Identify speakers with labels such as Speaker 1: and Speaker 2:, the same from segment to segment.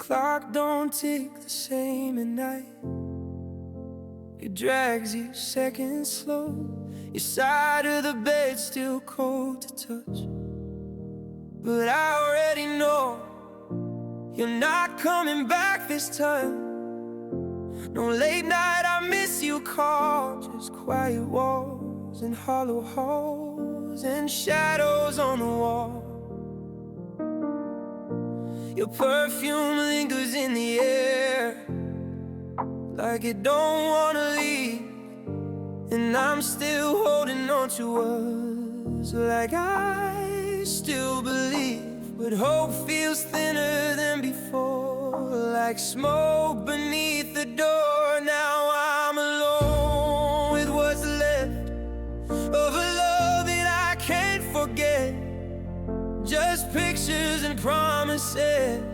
Speaker 1: clock don't tick the same at night. It drags you seconds slow. Your side of the bed still cold to touch. But I already know you're not coming back this time. No late night, I miss you call. Just quiet walls and hollow halls and shadows on the wall. Your perfume lingers in the air, like it don't wanna leave. And I'm still holding on to us, like I still believe. But hope feels thinner than before, like smoke beneath the door. Now I'm alone with what's left of a love that I can't forget. Just pictures and promises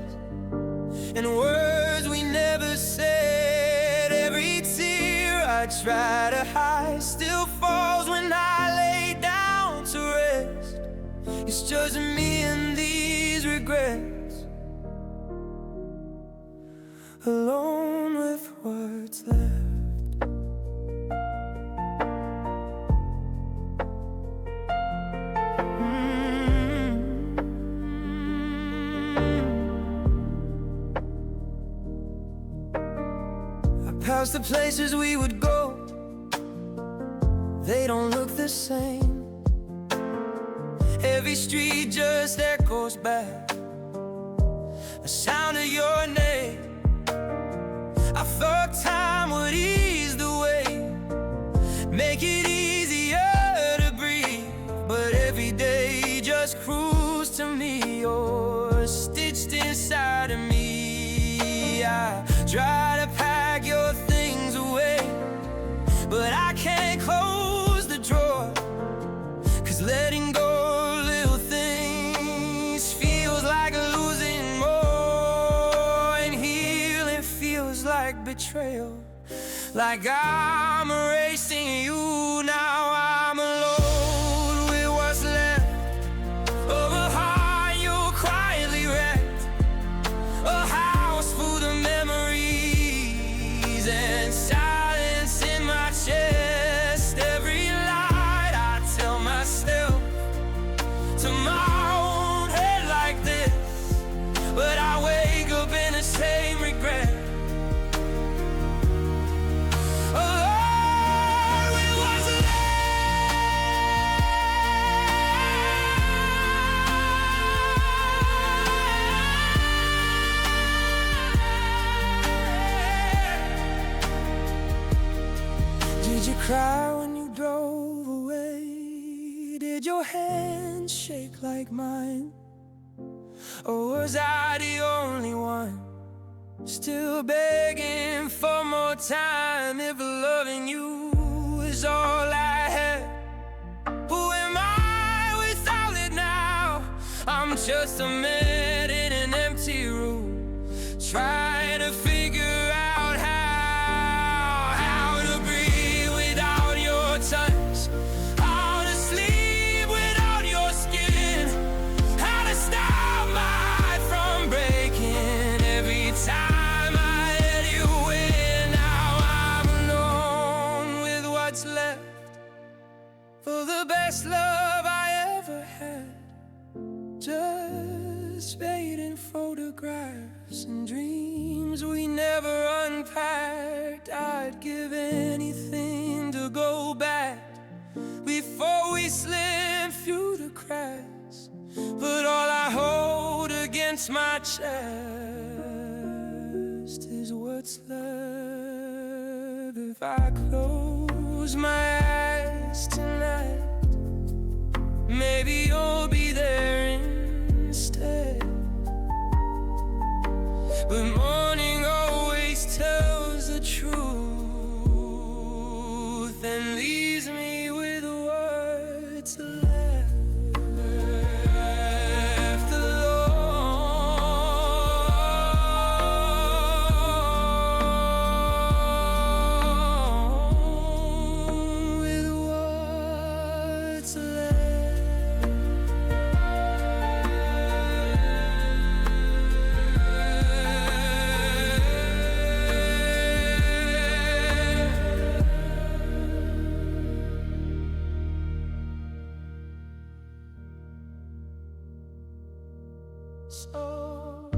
Speaker 1: and words we never said. Every tear I try to hide still falls when I lay down to rest. It's just me and these regrets, alone with what's left. Past the places we would go, they don't look the same. Every street just echoes back the sound of your name. I thought time would ease the way, make it easier to breathe. But every day just cruise to me. You're stitched inside of me. I try to pack your things away, but I can't close the drawer. 'Cause letting go of little things feels like losing more. And healing feels like betrayal, like I'm erasing you. Now I'm alone with what's left of a heart you quietly wrecked, a house full of memories and silence in my chest. Every light I tell myself tomorrow won't hurt like this, but I wake up in the same regret. Alone with what's left. Did you cry when you drove away? Did your hands shake like mine? Or was I the only one still begging for more time? If loving you is all I had, who am I without it now? I'm just a man in an empty room, trying to figure out how to breathe without your touch, how to sleep without your skin, how to stop my heart from breaking every time I let you in. Now I'm alone with what's left for the best love I ever had. Just fading photographs and dreams we never unpacked. I'd give anything to go back before we slip through the cracks. But all I hold against my chest is what's left. If I close my eyes tonight, maybe you'll be there instead. But morning always tells the truth and leaves me with what's left. Alone with what's left. slow.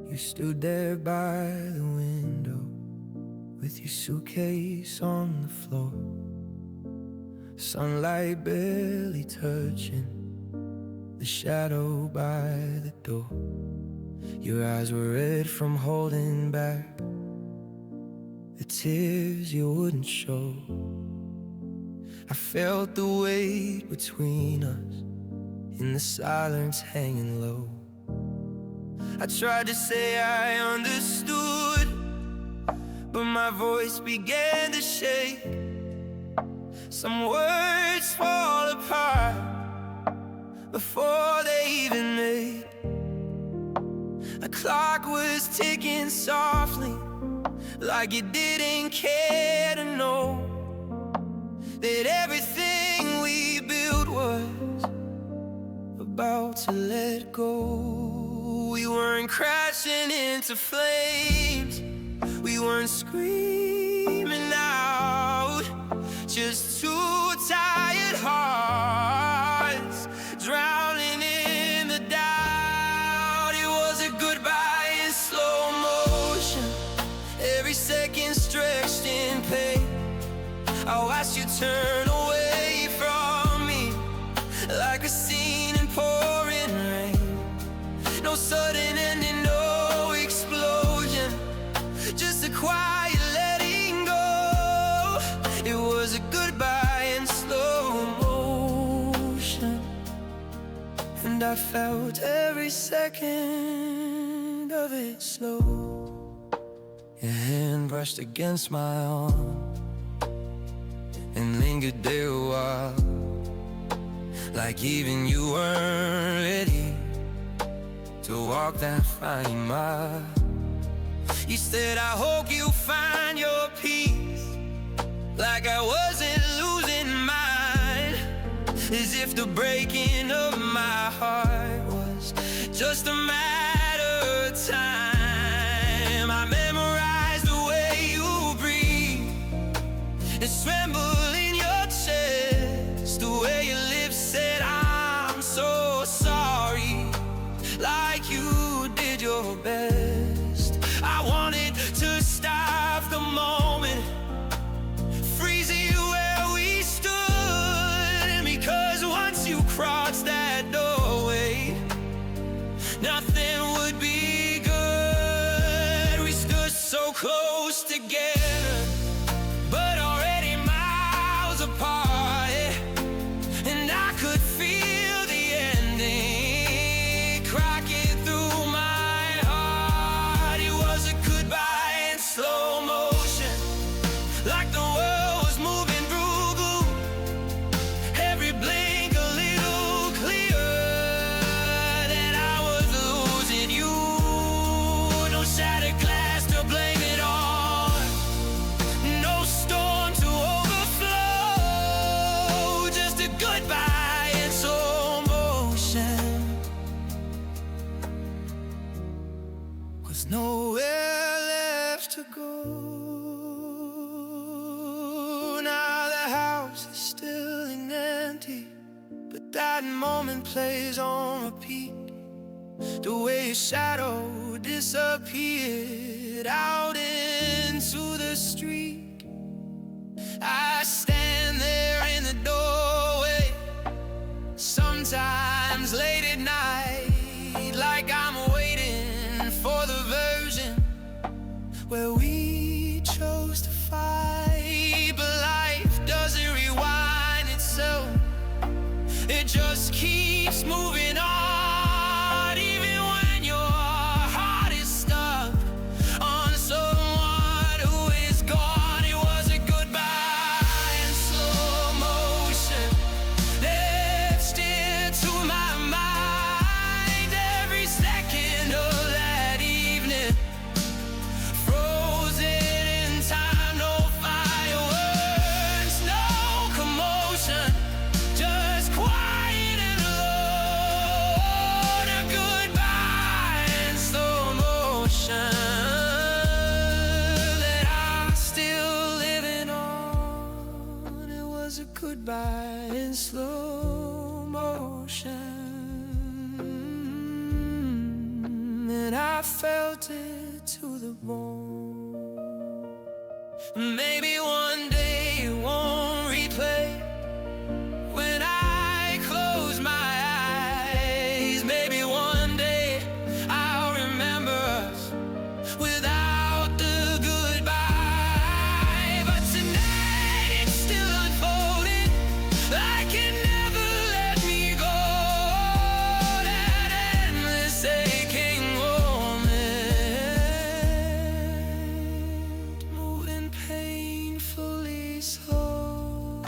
Speaker 1: You stood there by the window with your suitcase on the floor, sunlight barely touching the shadow by the door. Your eyes were red from holding back the tears you wouldn't show. I felt the weight between us in the silence hanging low. I tried to say I understood, but my voice began to shake. Some words fall apart before they even make. A clock was ticking softly, like it didn't care to know that everything we built was about to let go. We weren't crashing into flames, we weren't screaming out, just two tired hearts drowning in the doubt. It was a goodbye in slow motion, every second stretched in pain. I watched you turn away from me like a scene in pouring rain. No sudden ending, no explosion, just a quiet letting go. It was a goodbye in slow motion, and I felt every second of it slow. Your hand brushed against my arm and lingered there a while, like even you weren't ready to walk that final mile. You said, I hope you find your peace, like I wasn't losing mine, as if the breaking of my heart was just a matter of time. I memorized the way you breathe and tremble in your chest, the way your lips said, I'm so sorry, like you did your best. I wanted to stop the moment, freezing you where we stood, because once you crossed that doorway, nothing would be good. We stood so close together, but already miles apart, and I could feel the ending cracking through my heart. It was a goodbye in slow motion, like the world was moving through gloom, every blink a little clearer that I was losing you. No shattered glass to blame it on, no storm to overflow, just a goodbye in slow motion. Was nowhere left to go. Now the house is still and empty, but that moment plays on repeat. The way your shadow disappeared out into the street. I stand there in the doorway, sometimes late at night, like I'm waiting for the version where we chose to fight. But life doesn't rewind itself, it just keeps moving on, even when your heart is stuck on so goodbye in slow motion, and I felt it to the bone. Maybe one day it won't replay when I close my eyes. Maybe one day I'll remember us without the goodbye. But tonight it's still unfolding. I can never let me go. That endless aching moment, moving painfully slow.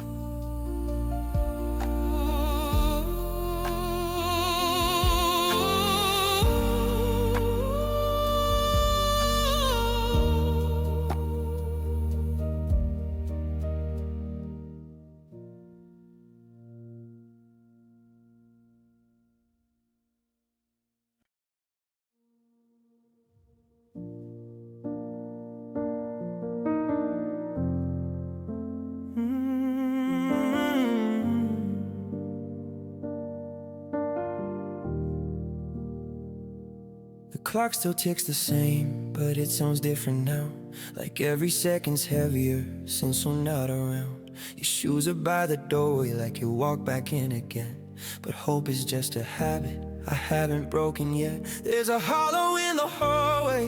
Speaker 1: The clock still ticks the same, but it sounds different now. Like every second's heavier since I'm not around. Your shoes are by the doorway like you walk back in again. But hope is just a habit I haven't broken yet. There's a hollow in the hallway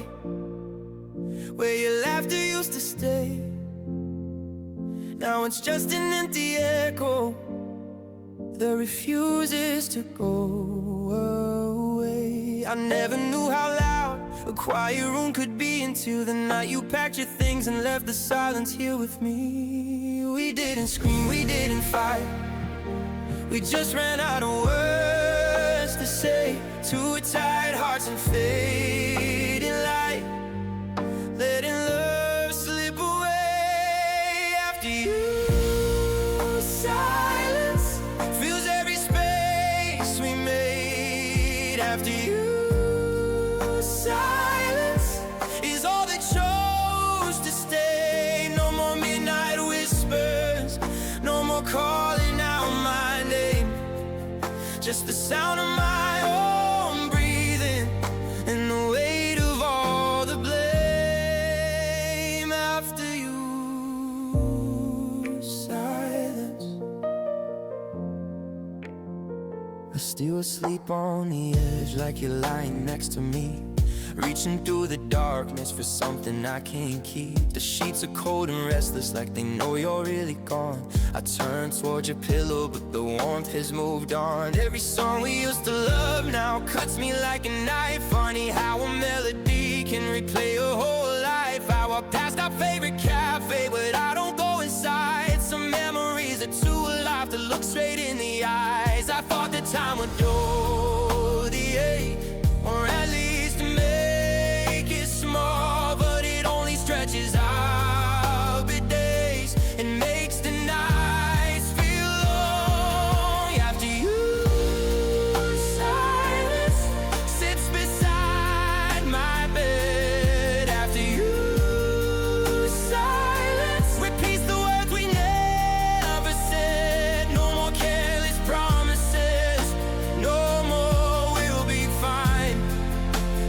Speaker 1: where your laughter used to stay. Now it's just an empty echo that refuses to go away. I never knew how loud a quiet room could be until the night you packed your things and left the silence here with me. We didn't scream, we didn't fight, we just ran out of words to say. Two tired hearts and fading light, letting love slip away. After you, silence fills every space we made. After you, silence is all that chose to stay. No more midnight whispers, no more calling out my name. Just the sound of my own breathing and the weight of all the blame. After you, silence. I'm still asleep on the edge like you're lying next to me, reaching through the darkness for something I can't keep. The sheets are cold and restless like they know you're really gone. I turn towards your pillow but the warmth has moved on. Every song we used to love now cuts me like a knife. Funny how a melody can replay your whole life. How I passed our favorite cafe but I don't go inside. Some memories are too alive to look straight in the eyes. I thought the time would dull the ache, or at least make it small, but it only stretches out the days and makes the nights feel long. After you, silence sits beside my bed. After you, silence repeats the words we never said. No more careless promises, no more we'll be fine.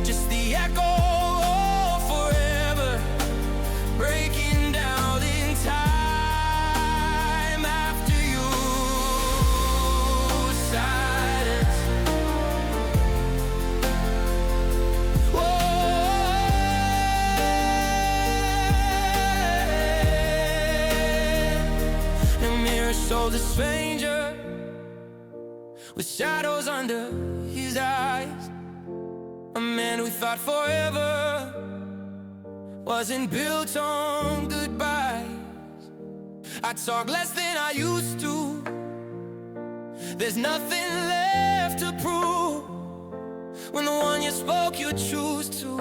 Speaker 1: Just the echo of forever breaking down in time. After you, silence. Whoa. The mirror shows a stranger with shadows under his eyes. A man we thought forever wasn't built on goodbyes. I talk less than I used to. There's nothing left to prove when the one you spoke you choose to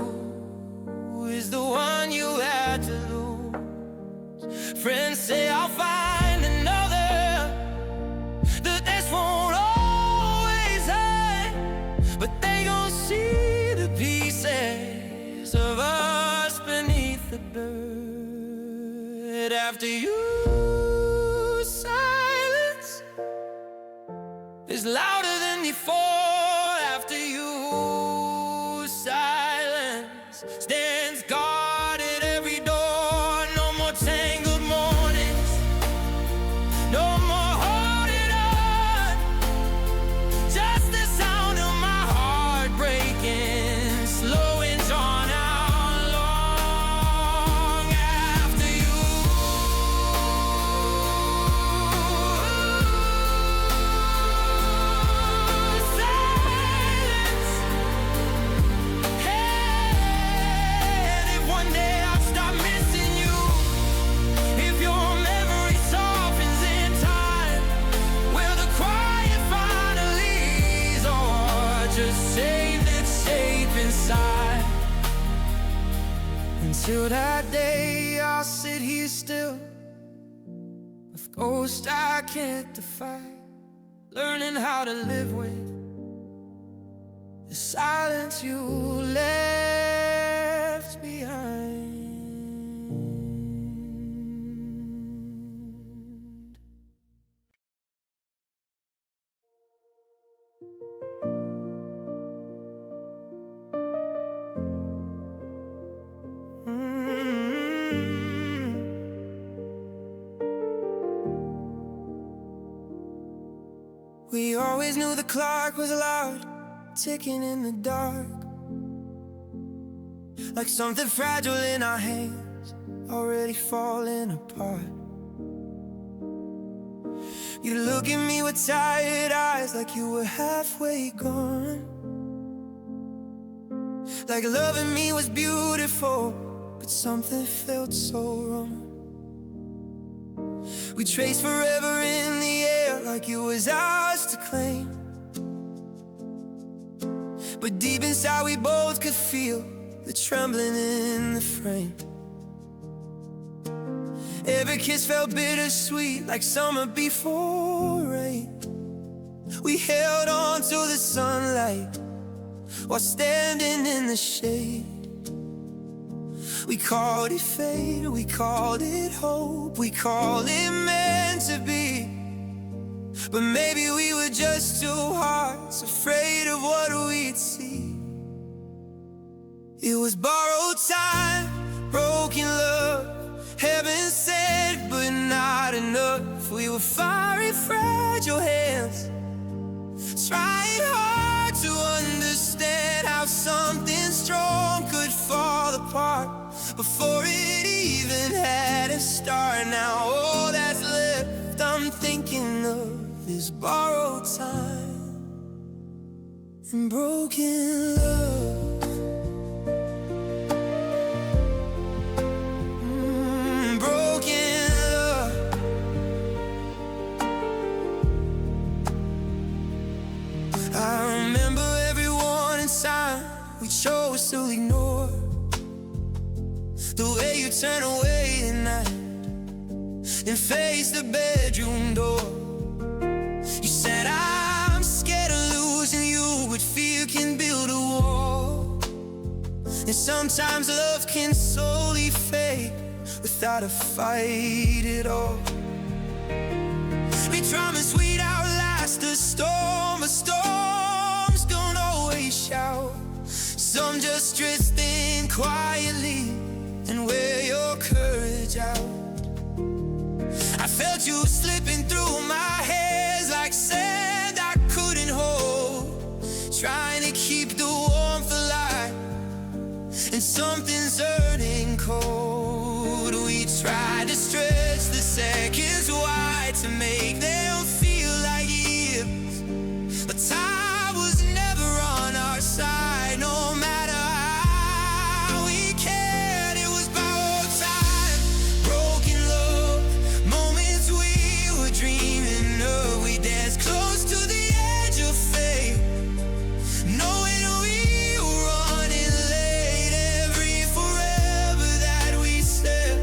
Speaker 1: is the one you had to lose. Friends say I'll find another, that this won't always end, but they gon' see the pieces of us beneath the dirt. After you, silence louder than before. After you, silence stands guard at every door. No more tangled mornings, no more holding on. Just the sound of my heart breaking, slow and drawn out. Long after you, silence. And if one day I stop missing you, if your memory softens in time, will the quiet finally ease, or just save its shape inside? Until that day, I'll sit here still with ghosts I can't defy, learning how to live with the silence you left behind. We always knew the clock was loud, ticking in the dark, like something fragile in our hands, already falling apart. You look at me with tired eyes, like you were halfway gone, like loving me was beautiful, but something felt so wrong. We traced forever in the air, like it was ours to claim, but deep inside we both could feel the trembling in the frame. Every kiss felt bittersweet, like summer before rain. We held on to the sunlight while standing in the shade. We called it fate, we called it hope, we called it meant to be. But maybe we were just two hearts, afraid of what we'd see. It was borrowed time, broken love, heaven sent but not enough. We were fiery, fragile hands, trying hard to understand how something strong could fall apart before it even had a start. Now all that's left I'm thinking of is borrowed time and broken love. Broken love. I remember every warning sign we chose to ignore, the way you turn away at night and face the bedroom door. You said I'm scared of losing you, but fear can build a wall. And sometimes love can slowly fade without a fight at all. We promise we'd outlast the storm, but storms don't always shout. Some just drift in quietly and wear your courage out. I felt you slipping through my hands like sand I couldn't hold, trying to keep the warmth alive, and something's turning cold. We tried to stretch the seconds wide to make them feel like years, but time was never on our side. No matter how we cared, it was borrowed time, broken love, moments we were dreaming of. We danced close to the edge of fate, knowing we were running late. Every forever that we said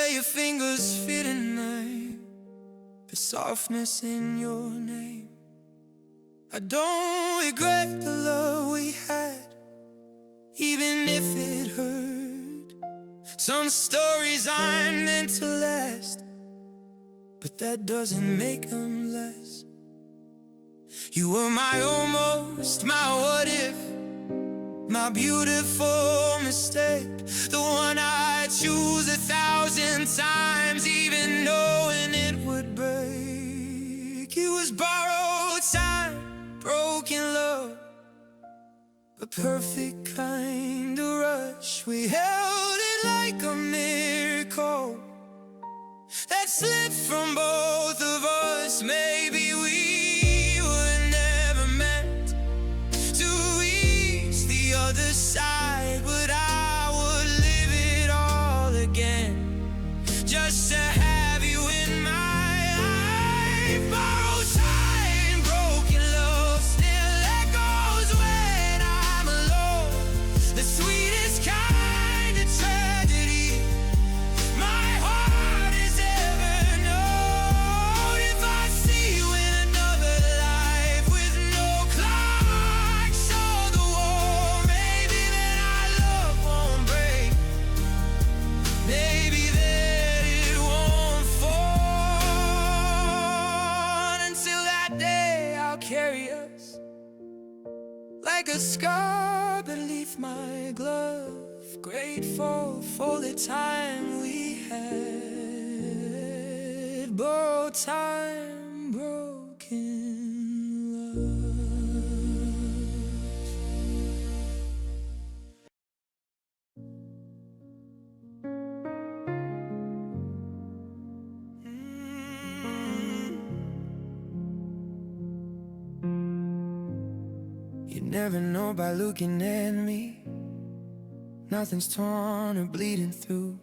Speaker 1: way your fingers fit at night, the softness in your name. I don't regret the love we had, even if it hurt. Some stories aren't meant to last, but that doesn't make them less. You were my almost, my what if, my beautiful mistake, the one I'd choose 1,000 times, even knowing it would break. It was borrowed time, broken love, a perfect kind of rush. We held it like a miracle that slipped from both of us. Maybe we were never meant to reach the other side, but I would live it all again just to have you in my life. Borrowed time, broken love, still echoes when I'm alone. The sweetest kind of tragedy my heart has ever known. If I see you in another life with no clocks on the wall, maybe then our love won't break, maybe that it won't fall. Until that day I'll carry us like a scar beneath my glove, grateful for the time we had, borrowed time, broken love. You never know by looking at me, nothing's torn or bleeding through,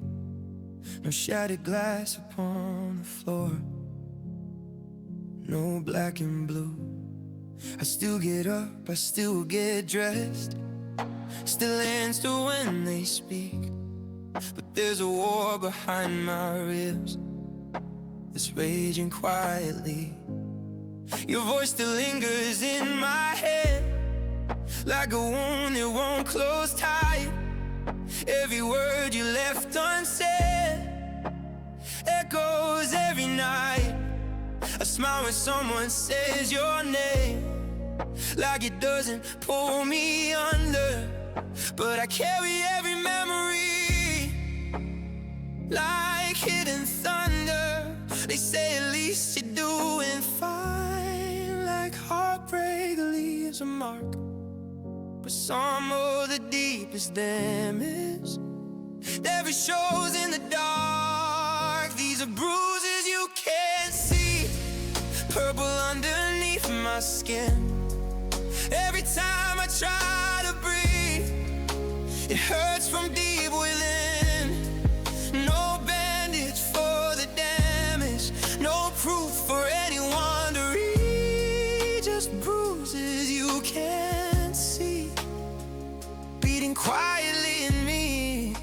Speaker 1: no shattered glass upon the floor, no black and blue. I still get up, I still get dressed, still answer when they speak, but there's a war behind my ribs that's raging quietly. Your voice still lingers in my head like a wound that won't close tight. Every word you left unsaid echoes every night. A smile when someone says your name, like it doesn't pull me under, but I carry every memory like hidden thunder. They say at least you're doing fine, like heartbreak leaves a mark, but some of the deepest damage never shows in the dark. These are bruises you can't see, purple underneath my skin. Every time I try to breathe, it hurts from deep within. No bandage for the damage, no proof for anyone to read, just bruises you can't see, beating quietly in me.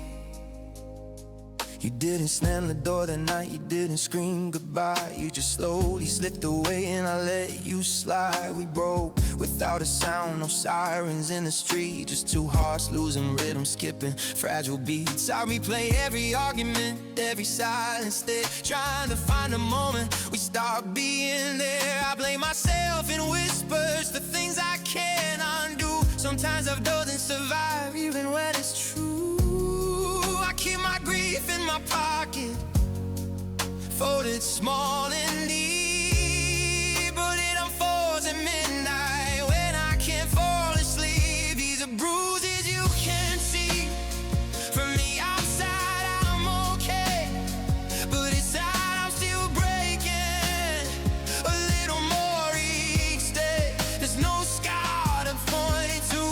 Speaker 1: You didn't slam the door that night, you didn't scream goodbye, you just slowly slipped away and I let you slide. We broke without a sound, no sirens in the street, just two hearts losing rhythm, skipping fragile beats. I replay every argument, every silence there, trying to find a moment we start being there. I blame myself in whispers, the things I can't undo. Sometimes love doesn't survive even when it's true. I keep my grief in my pocket, folded small and deep, but it unfolds at midnight when I can't fall asleep. These are bruises you can't see. From the outside I'm okay, but inside I'm still breaking a little more each day. There's no scar to point it to,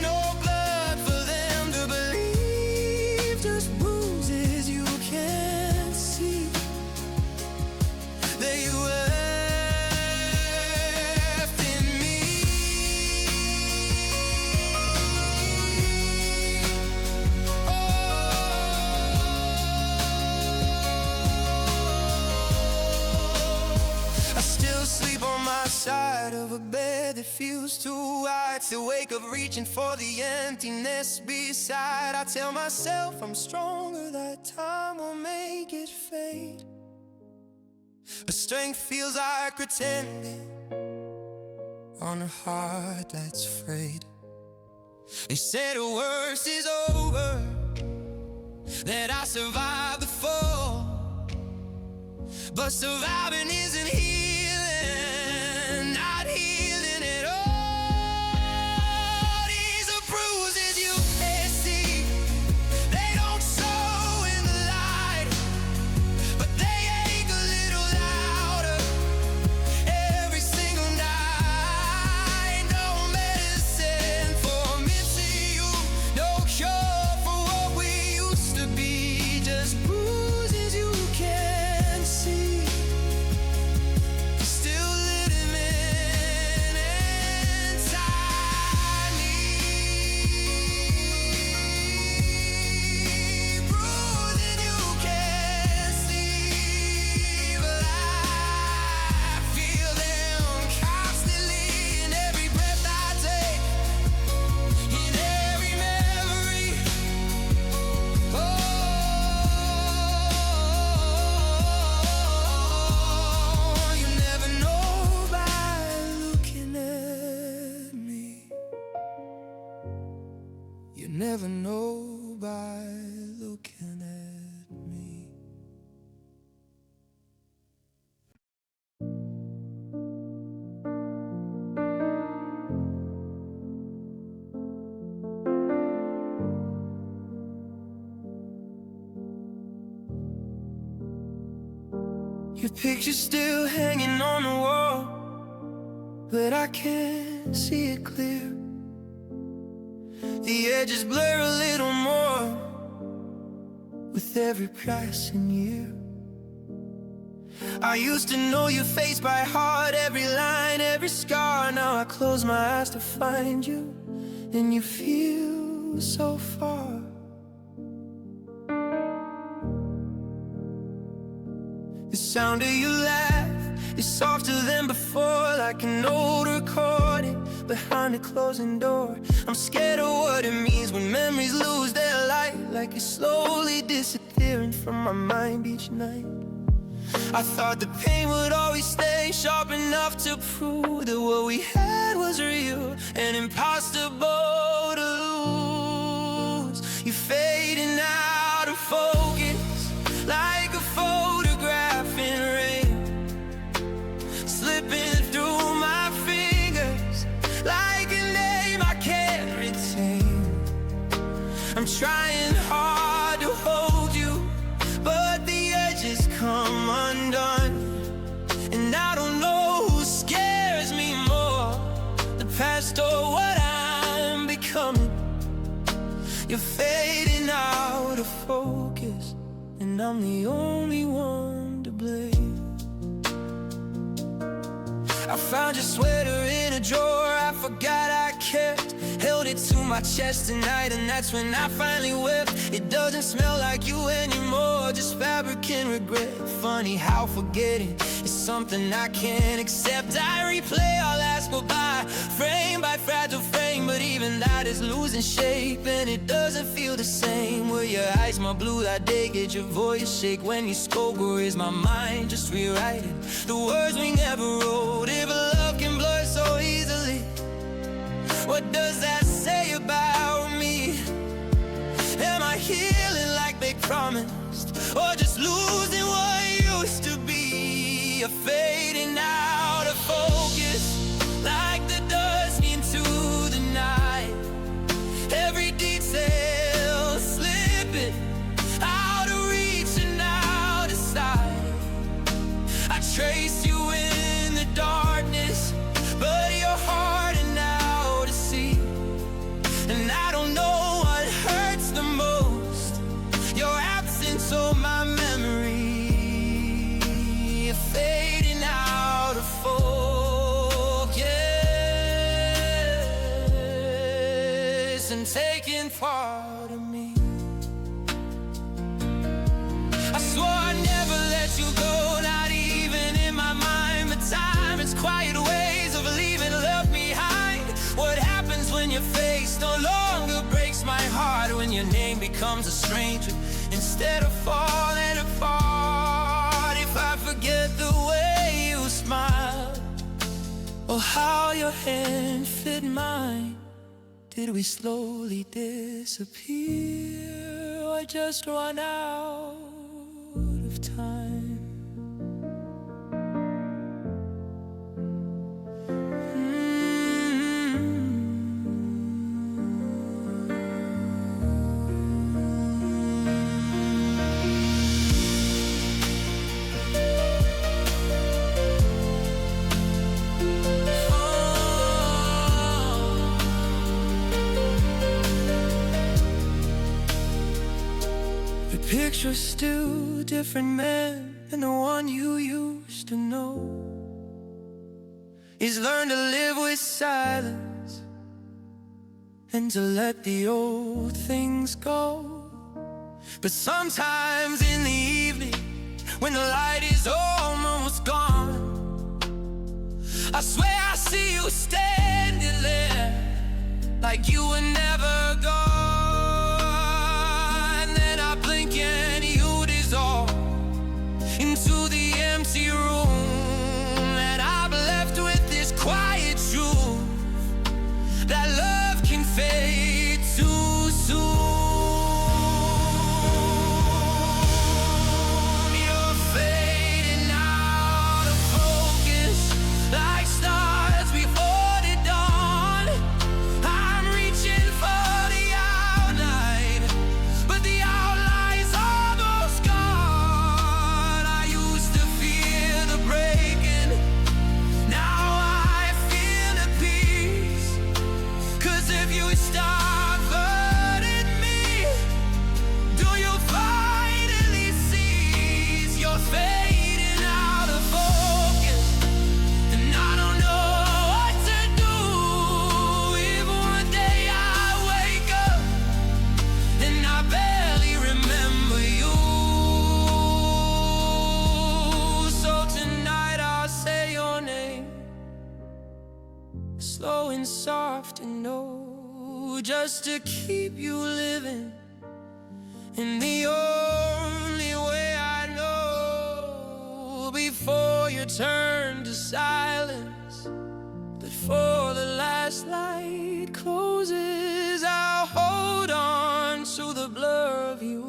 Speaker 1: no blood for them to believe, just bruises you can't see. side of a bed that feels too wide, to wake up reaching for the emptiness beside. I tell myself I'm stronger, that time will make it fade. But strength feels like pretending on a heart that's afraid. They say the worst is over, that I survived the fall, but surviving isn't healing, not healing at all. These are bruises you can't see, they don't show in the light, but they ache a little louder every single night. No medicine for missing you, no cure for what we used to be, just bruises you can't see. Still living inside me, bruising you can't see, but I feel them constantly in every breath I take, in every memory. Oh, you never know by looking at me. You never know by looking at me. Your picture's still hanging on the wall, but I can't see it clear. The edges blur a little more with every passing year. I used to know your face by heart, every line, every scar. Now I close my eyes to find you, and you feel so far. The sound of your laugh is softer than before, like an old recording behind a closing door. I'm scared of what it means when memories lose their light, like it's slowly disappearing from my mind each night. I thought the pain would always stay sharp enough to prove that what we had was real and impossible to lose. You're fading out of focus like a photograph in rain, slipping through my fingers like a name I can't retain. I'm trying hard to hold you, but the edges come undone, and I don't know who scares me more, the past or what I'm becoming. You're fading out of focus, and I'm the only one to blame. I found your sweater in a drawer I forgot I kept, held it to my chest tonight, and that's when I finally wept. It doesn't smell like you anymore, just fabric and regret. Funny how forgetting is something I can't accept. I replay our last goodbye, frame by fragile frame, but even that is losing shape, and it doesn't feel the same. Were your eyes more blue that day? Did your voice shake when you spoke, or is my mind just rewriting the words we never wrote? If love can blur so easily, what does that say about me? Am I healing like they promised, or just losing what used to be? You're fading out of focus like the dust into the night, every detail slipping out of reach and out of sight. I trace you in the darkness, but you're harder now to see, and I don't know what hurts the most, your absence or my memory. You're fading out of focus and taking part of me. I swore I'd never let you go, not even in my mind, but time, its quiet ways of leaving becomes a stranger instead of falling apart. If I forget the way you smile, or how your hand fit mine, did we slowly disappear, or just run out of time? Picture still different man than the one you used to know. He's learned to live with silence and to let the old things go. But sometimes in the evening, when the light is almost gone, I swear I see you standing there like you were never gone. And you dissolve into the empty room, and I'm left with this quiet truth that love can fade too soon. You're fading out of focus like stars before the dawn. I'm reaching for the outline, but the outline's almost gone. I used to fear the breaking, now I feel the peace. 'Cause if you stop hurting me, do you finally cease? You're fading out of focus, and I don't know what to do. If one day I wake up and I barely remember you. So tonight I'll say your name, slow and soft and no, just to keep you living in the only way I know. Before you turn to silence, before the last light closes, I'll hold on to the blur of you,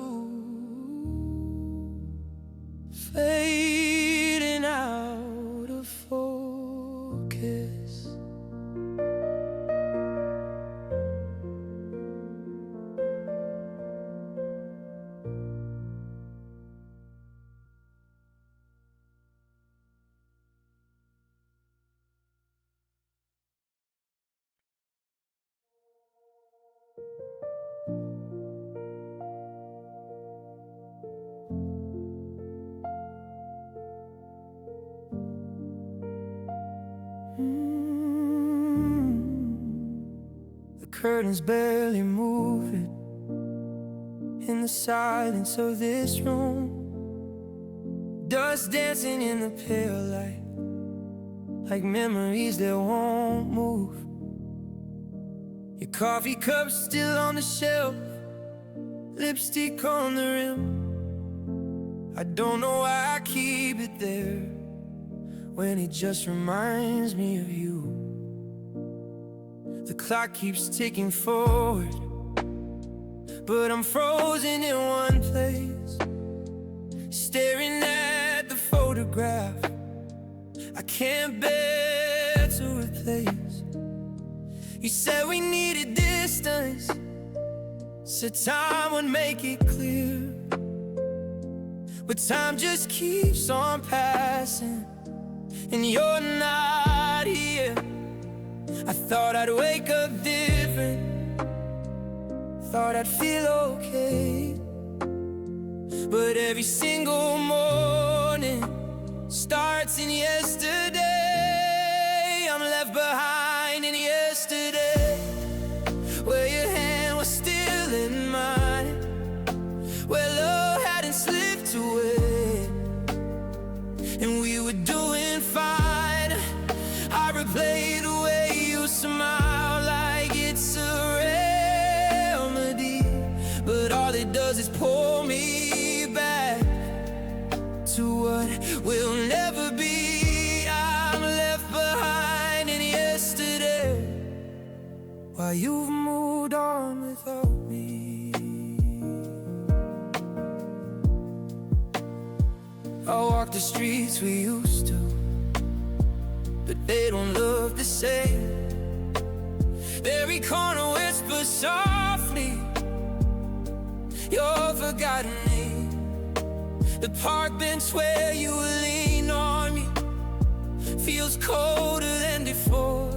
Speaker 1: fading out of focus. The curtains barely moving in the silence of this room, dust dancing in the pale light, like memories that won't move. Your coffee cup still on the shelf, lipstick on the rim. I don't know why I keep it there when it just reminds me of you. The clock keeps ticking forward, but I'm frozen in one place, staring at the photograph I can't bear to replace. You said we needed distance, said time would make it clear, but time just keeps on passing, and you're not here. I thought I'd wake up different, thought I'd feel okay, but every single morning starts in yesterday. I'm left behind in yesterday, where your hand was still in mine, where love hadn't slipped away, and we were doing fine. I replay the way you smile like it's a remedy, but all it does will never be. I'm left behind in yesterday, while you've moved on without me. I walk the streets we used to, but they don't look the same. Every corner whispers softly your forgotten name. The park bench where you lean on me feels colder than before,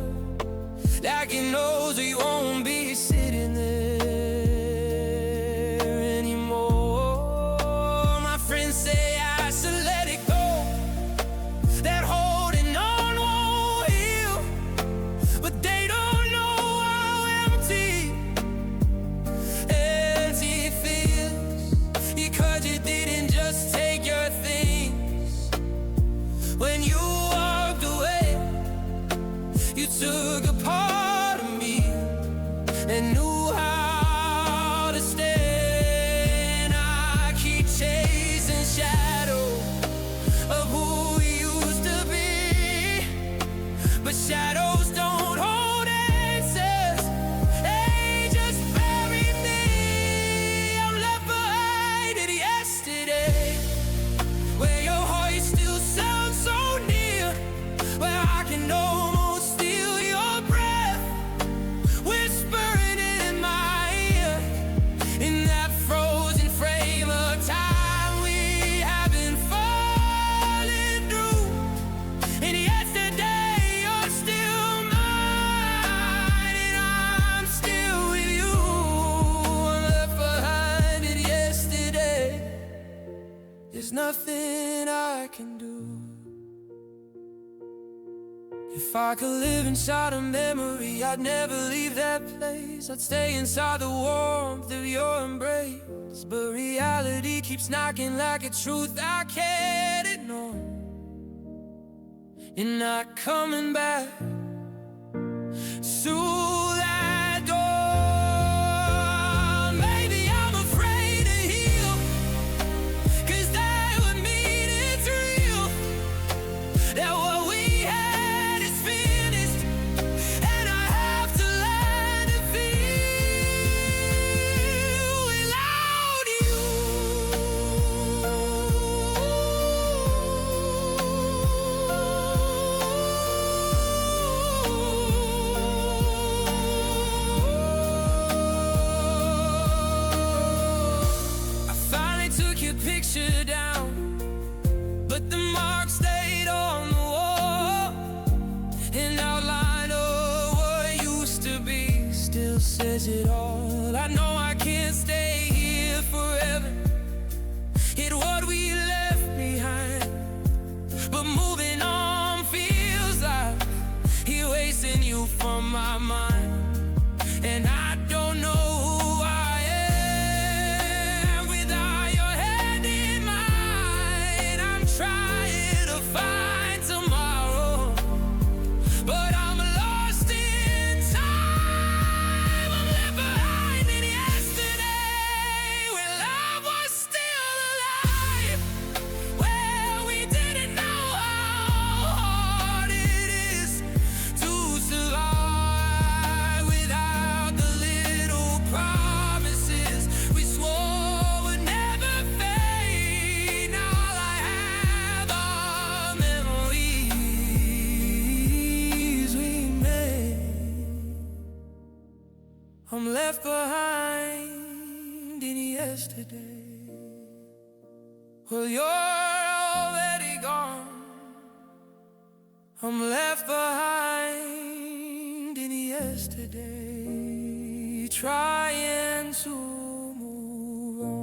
Speaker 1: like it knows we won't be sitting there anymore. My friends say I should let it go, that holding on won't heal, but they don't know how empty it feels. Because you didn't just take your things. When you walked away, you took a part of me and knew how to stay. And I keep chasing shadows of who we used to be, but shadows don't hold answers, they just bury me. I'm left behind in yesterday, where your voice still sounds so near, where I can almost feel your breath whispering in my ear. In that frozen frame of time we have been falling through. And yesterday you're still mine, and I'm still with you. I'm left behind in yesterday. There's nothing I can do. If I could live inside a memory, I'd never leave that place. I'd stay inside the warmth of your embrace. But reality keeps knocking like a truth I can't ignore. You're not coming back through that door. Maybe I'm afraid to heal, 'cause that would mean it's real, that what we had is finished, and I have to learn to feel without you. I finally took your picture down, but the mark stayed on the wall. An outline of what used to be still says it all. I know I can't stay here forever, hit what we left behind, but moving on feels like erasing you from my mind. And I don't know who I am without your hand in mine. I'm trying to find tomorrow, but I'm lost in time. I'm left behind in yesterday, where love was still alive, where we didn't know how hard it is to survive without the little promises we swore would never fade. Now all I have are memories we made. I'm left behind in yesterday. Well, you're already gone. I'm left behind in yesterday, trying to move on.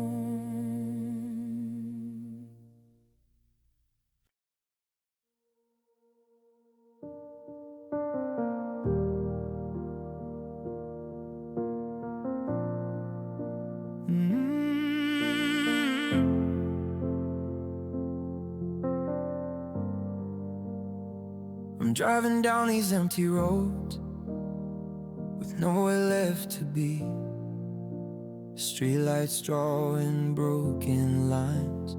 Speaker 1: I'm driving down these empty roads with nowhere left to be. Streetlights drawing broken lines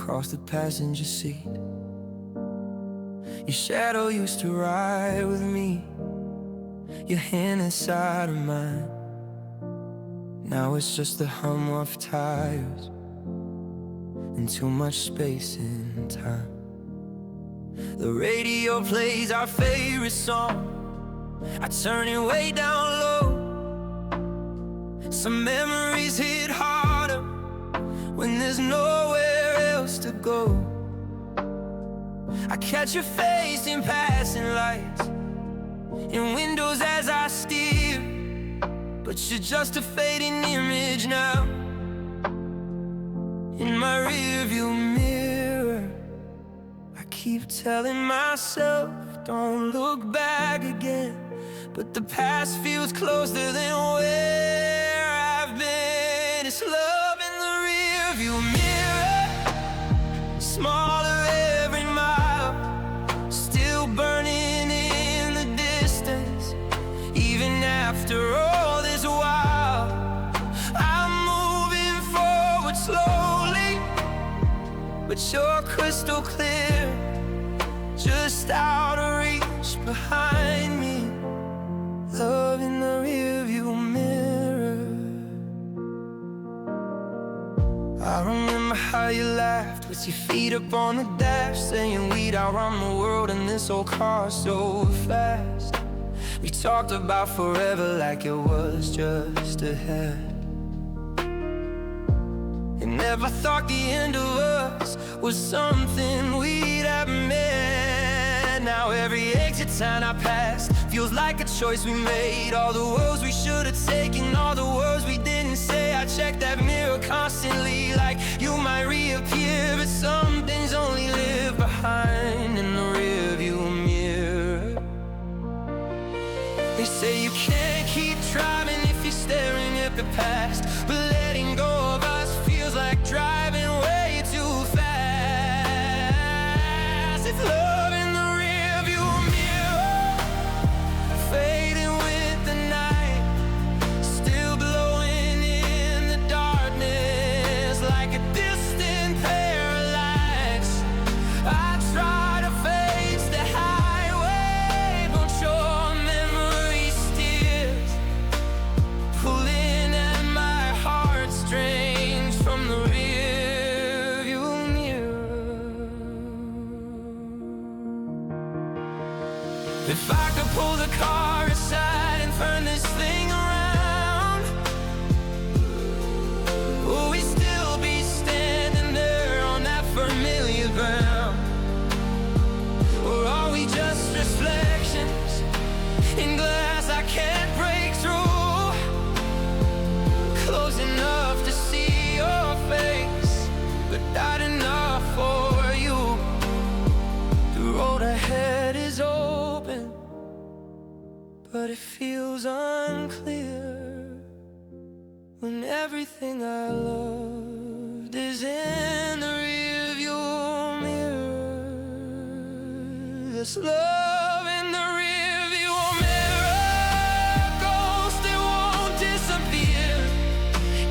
Speaker 1: across the passenger seat. Your shadow used to ride with me, your hand inside of mine. Now it's just the hum of tires and too much space and time. The radio plays our favorite song, I turn it way down low. Some memories hit harder when there's nowhere else to go. I catch your face in passing lights, in windows as I steer, but you're just a fading image now in my rearview mirror. I keep telling myself, don't look back again, but the past feels closer than where I've been. It's love in the rearview mirror, smaller every mile, still burning in the distance. Even after all this while, I'm moving forward slowly, but you're crystal clear, just out of reach behind me. Love in the rearview mirror. I remember how you laughed with your feet up on the dash, saying we'd outrun the world in this old car so fast. We talked about forever like it was just ahead, and never thought the end of us was something we'd have met. Now every exit sign I passed feels like a choice we made. All the roads we should have taken, all the words we didn't say. I check that mirror constantly, like you might reappear, but some things only live behind in the rearview mirror. They say you can't keep driving if you're staring at the past, but letting go of us feels like driving way too fast. It's love in the rearview mirror, fading with the night, still blowing in the darkness like a distant parallax. I try to face the highway, but your memory steers, pulling at my heartstrings from the rearview mirror. If I could pull the car aside and turn this thing around, will we still be standing there on that familiar ground? Or are we just reflections in glass I can't break through? Close enough to see your face, but not enough for you. The road ahead is open, but it feels unclear when everything I loved is in the rearview mirror. This love in the rearview mirror, ghost that won't disappear,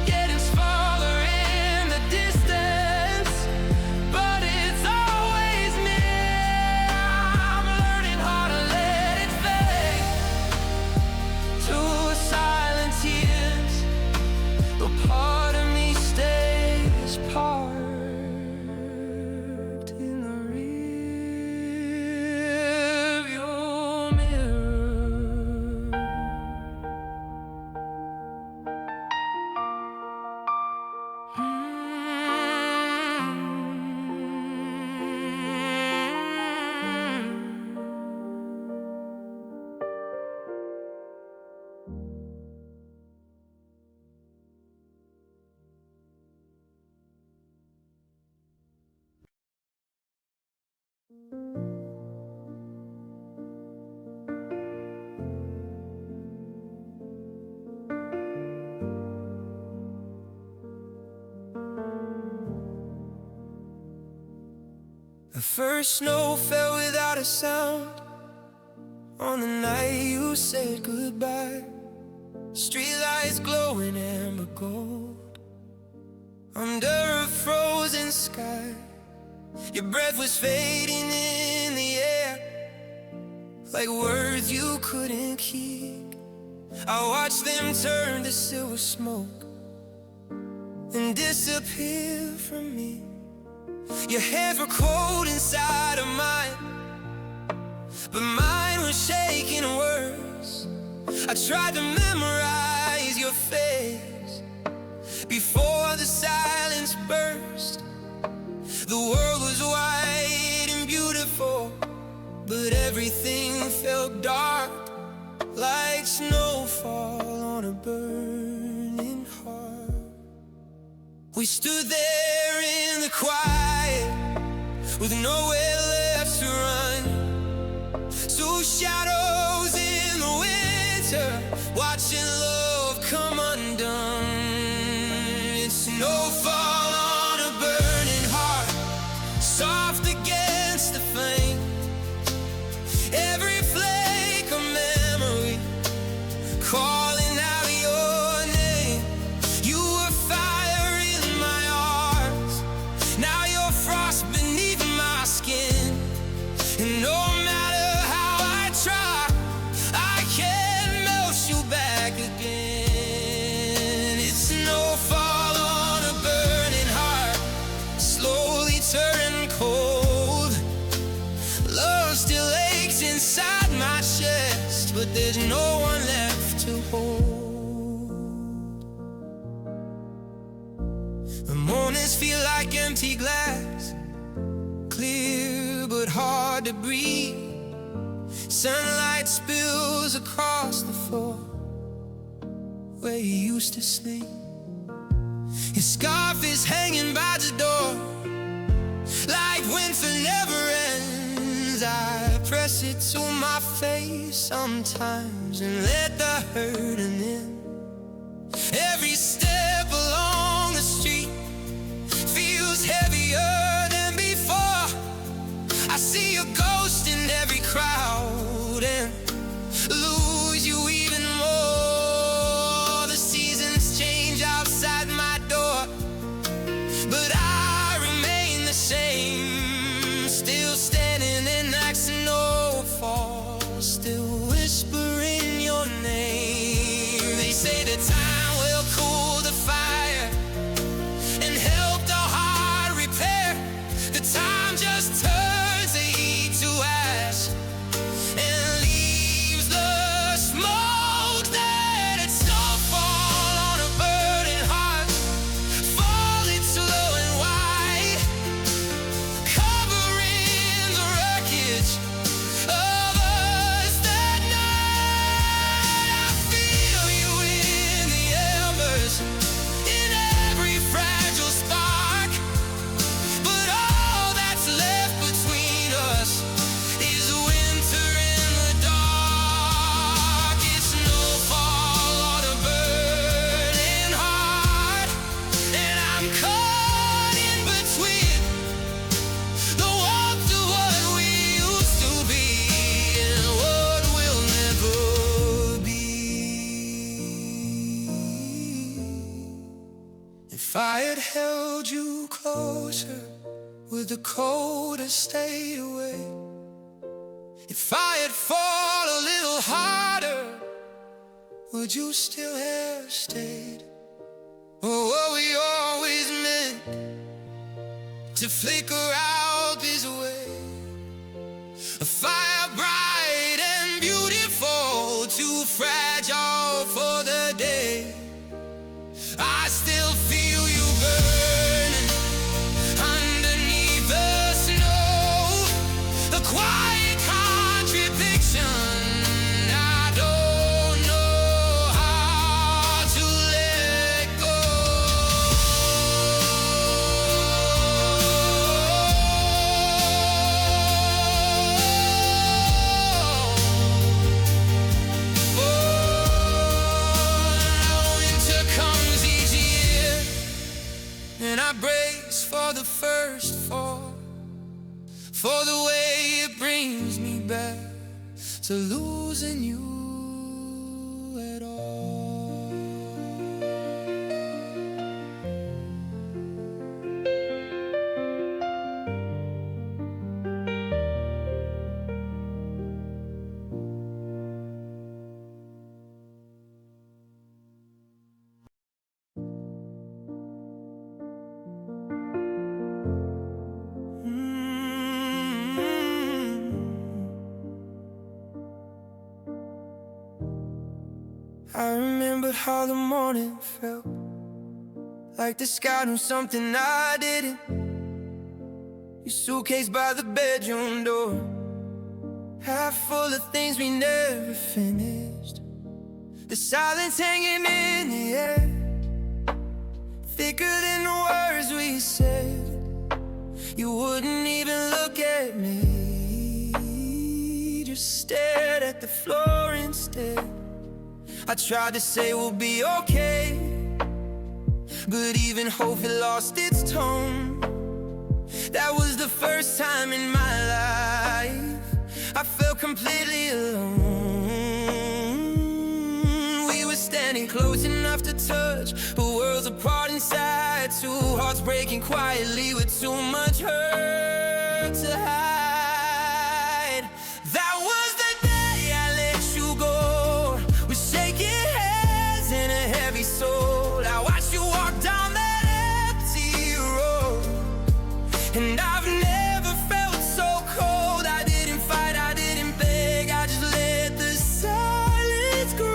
Speaker 1: getting smaller in the distance, but it's always near. I'm learning how to let it fade to silent tears, but part of me stays parked in the rearview mirror. The first snow fell without a sound on the night you said goodbye. Streetlights glowing amber gold under a frozen sky. Your breath was fading in the air, like words you couldn't keep. I watched them turn to silver smoke and disappear from me. Your hands were cold inside of mine, but mine was shaking worse. I tried to memorize your face before the silence burst. The world was white and beautiful, but everything felt dark, like snowfall on a burning heart. We stood there in the quiet, with nowhere left to run. Two shadows in the winter, watching love come undone. It's snowfall on a burning heart, soft against the flame. Every flake of memory calling out your name. You were fire in my arms, now you're frost beneath my skin. And no matter how I try, I can't melt you back again. It's snowfall on a burning heart, slowly turning cold. Love still aches inside my chest, but there's no one left to hold. The mornings feel like empty glass, clear but hard to breathe. Sunlight spills across the floor where you used to sleep. Your scarf is hanging by the door, like winter never ends. I press it to my face sometimes and let the hurting in. Every step along the street feels heavier than before. I see a ghost in every crowd and lose you even more. The seasons change outside my door, but I remain the same, still standing in like snowfall, still whispering your name. They say that time will cool the fire and help the heart repair. The time just turns the heat to ash and leaves the smoke that it's snowfall on a burning heart, falling slow and wide, covering the wreckage of us that night. I feel you in the embers, in every fragile spark, but all that's left between us is winter in the dark. It's snowfall on a burning heart, and I'm caught in between the warmth of what we used to be and what will never be. If I had held you closer, would the cold have stayed away? If I had fought a little harder, would you still have stayed? Or were we always meant to flicker out this way? A fire bright and beautiful, too fragile for the day. I still feel you burning underneath the snow, the quiet contradiction. I don't know how to let go. Winter comes each year, and I brace for the first fall, for the way it brings me back to losing you at all. how the morning felt, like the sky knew something I didn't. Your suitcase by the bedroom door, half full of things we never finished. The silence hanging in the air, thicker than the words we said. You wouldn't even look at me, just stared at the floor instead. I tried to say we'll be okay, but even hope had lost its tone. That was the first time in my life I felt completely alone. We were standing close enough to touch, but worlds apart inside. Two hearts breaking quietly with too much hurt to hide. That was the day I let you go, with shaking hands and a heavy soul. I watched you walk down that empty road, and I've never felt so cold. I didn't fight, I didn't beg, I just let the silence grow.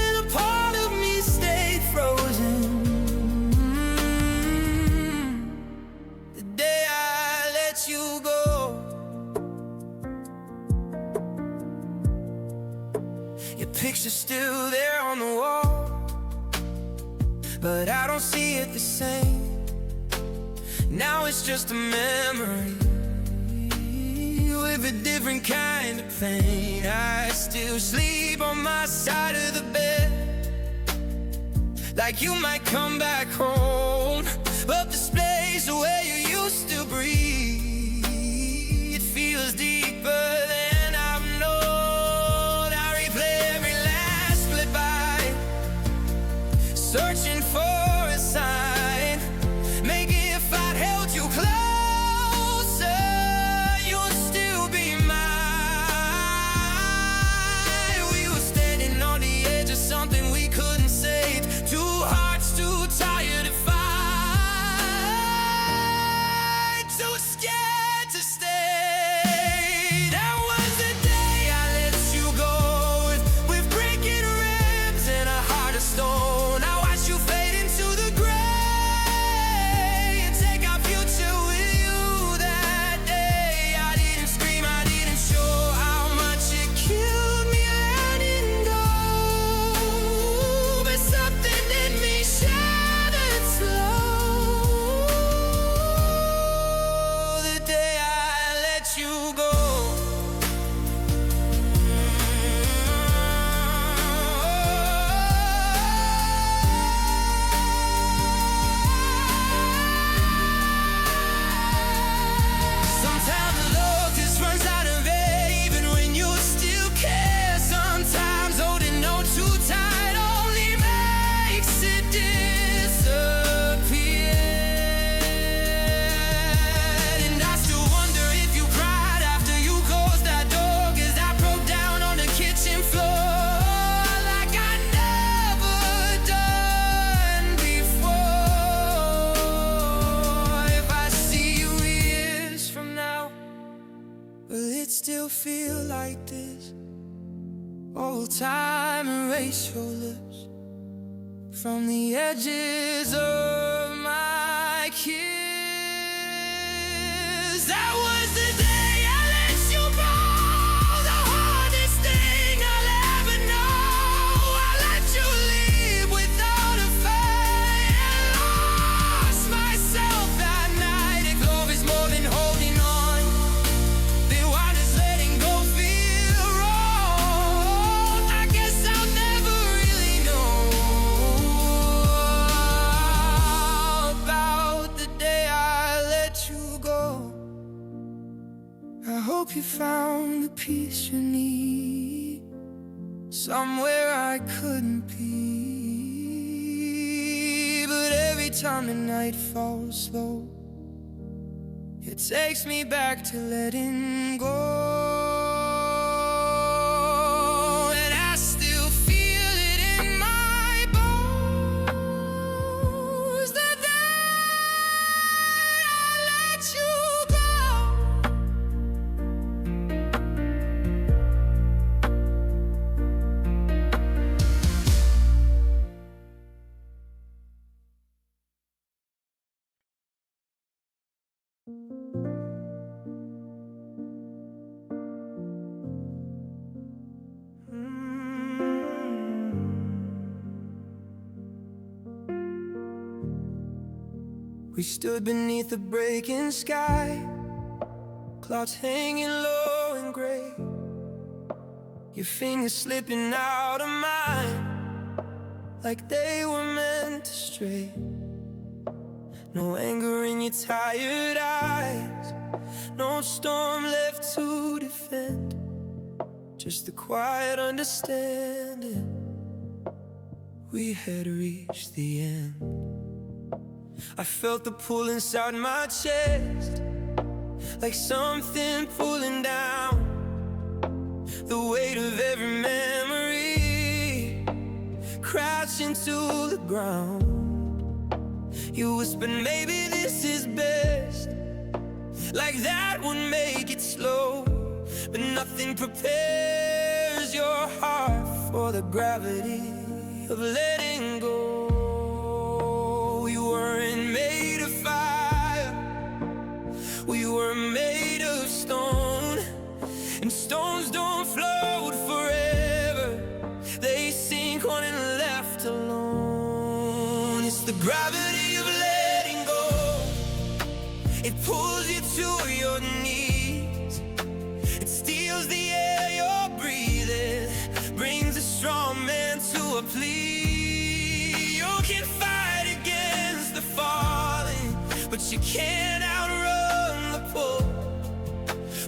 Speaker 1: And a part of me stayed frozen the day I let you go. Your picture's still there on the wall, but I don't see it the same. Now it's just a memory with a different kind of pain. I still sleep on my side of the bed, like you might come back home, but the space where you used to breathe, it feels deeper than I've known. I replay every last goodbye, searching for a sign. Maybe if I'd held you closer, you'd still be mine. We were standing on the edge of something we couldn't save, two hearts too tired to fight, too scared to stay. That was the day I let you go, with breaking ribs and a heart of stone. I watched you fade into the gray and take our future with you that day. I didn't scream, I didn't show how much it killed me letting go, but something in me shattered slow the day I let you go. Sometimes the love just runs out of air, even when you still care. Sometimes holding on too tight only makes it disappear. And I still wonder if you cried after you closed that door, 'cause I broke down on the kitchen floor like I never done before. If I see you years from now, will it still feel like this? Or will time erase your lips from the edges of my kiss? That was the day I let you go, the hardest thing I'll ever know. I let you leave without a fight and lost myself that night. If love is more than holding on, then why does letting go feel wrong? I guess I'll never really know about the day I let you go. I hope you found the peace you need somewhere I couldn't be. But every time the night falls slow, it takes me back to letting go. And I still feel it in my bones, the day I let you go. We stood beneath the breaking sky, clouds hanging low and gray, your fingers slipping out of mine like they were meant to stray. No anger in your tired eyes, no storm left to defend, just the quiet understanding we had reached the end. I felt the pull inside my chest, like something pulling down, the weight of every memory crashing to the ground. You whispered maybe this is best, like that would make it slow, but nothing prepares your heart for the gravity of letting go. We weren't made of fire, we were made of stone, and stones don't float forever, they sink on and left alone. It's the gravity of letting go, it pulls you to your knees, it steals the air you're breathing, brings a strong man to a plea. You can fight against the falling, but you can't outrun the pull.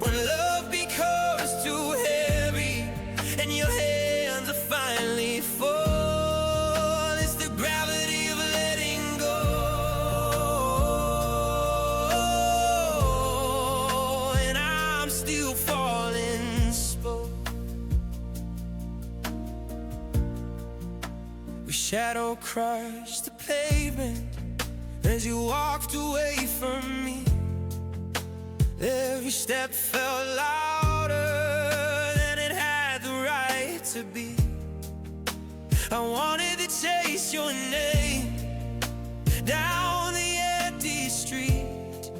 Speaker 1: When love becomes too heavy and your hands are finally full, it's the gravity of letting go. And I'm still falling slow. We shadow crushed the pavement as you walked away from me. Every step felt louder than it had the right to be. I wanted to chase your name down the empty street.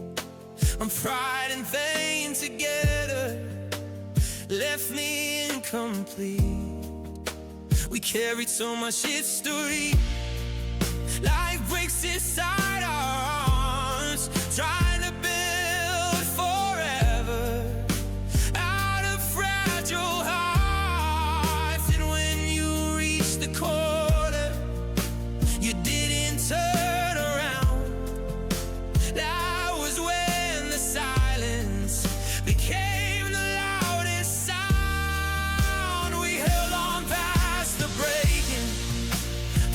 Speaker 1: And pride and pain together left me incomplete. We carried so much history, life breaks inside our arms, trying to build forever out of fragile hearts. And when you reached the corner, you didn't turn around. That was when the silence became the loudest sound. We held on past the breaking,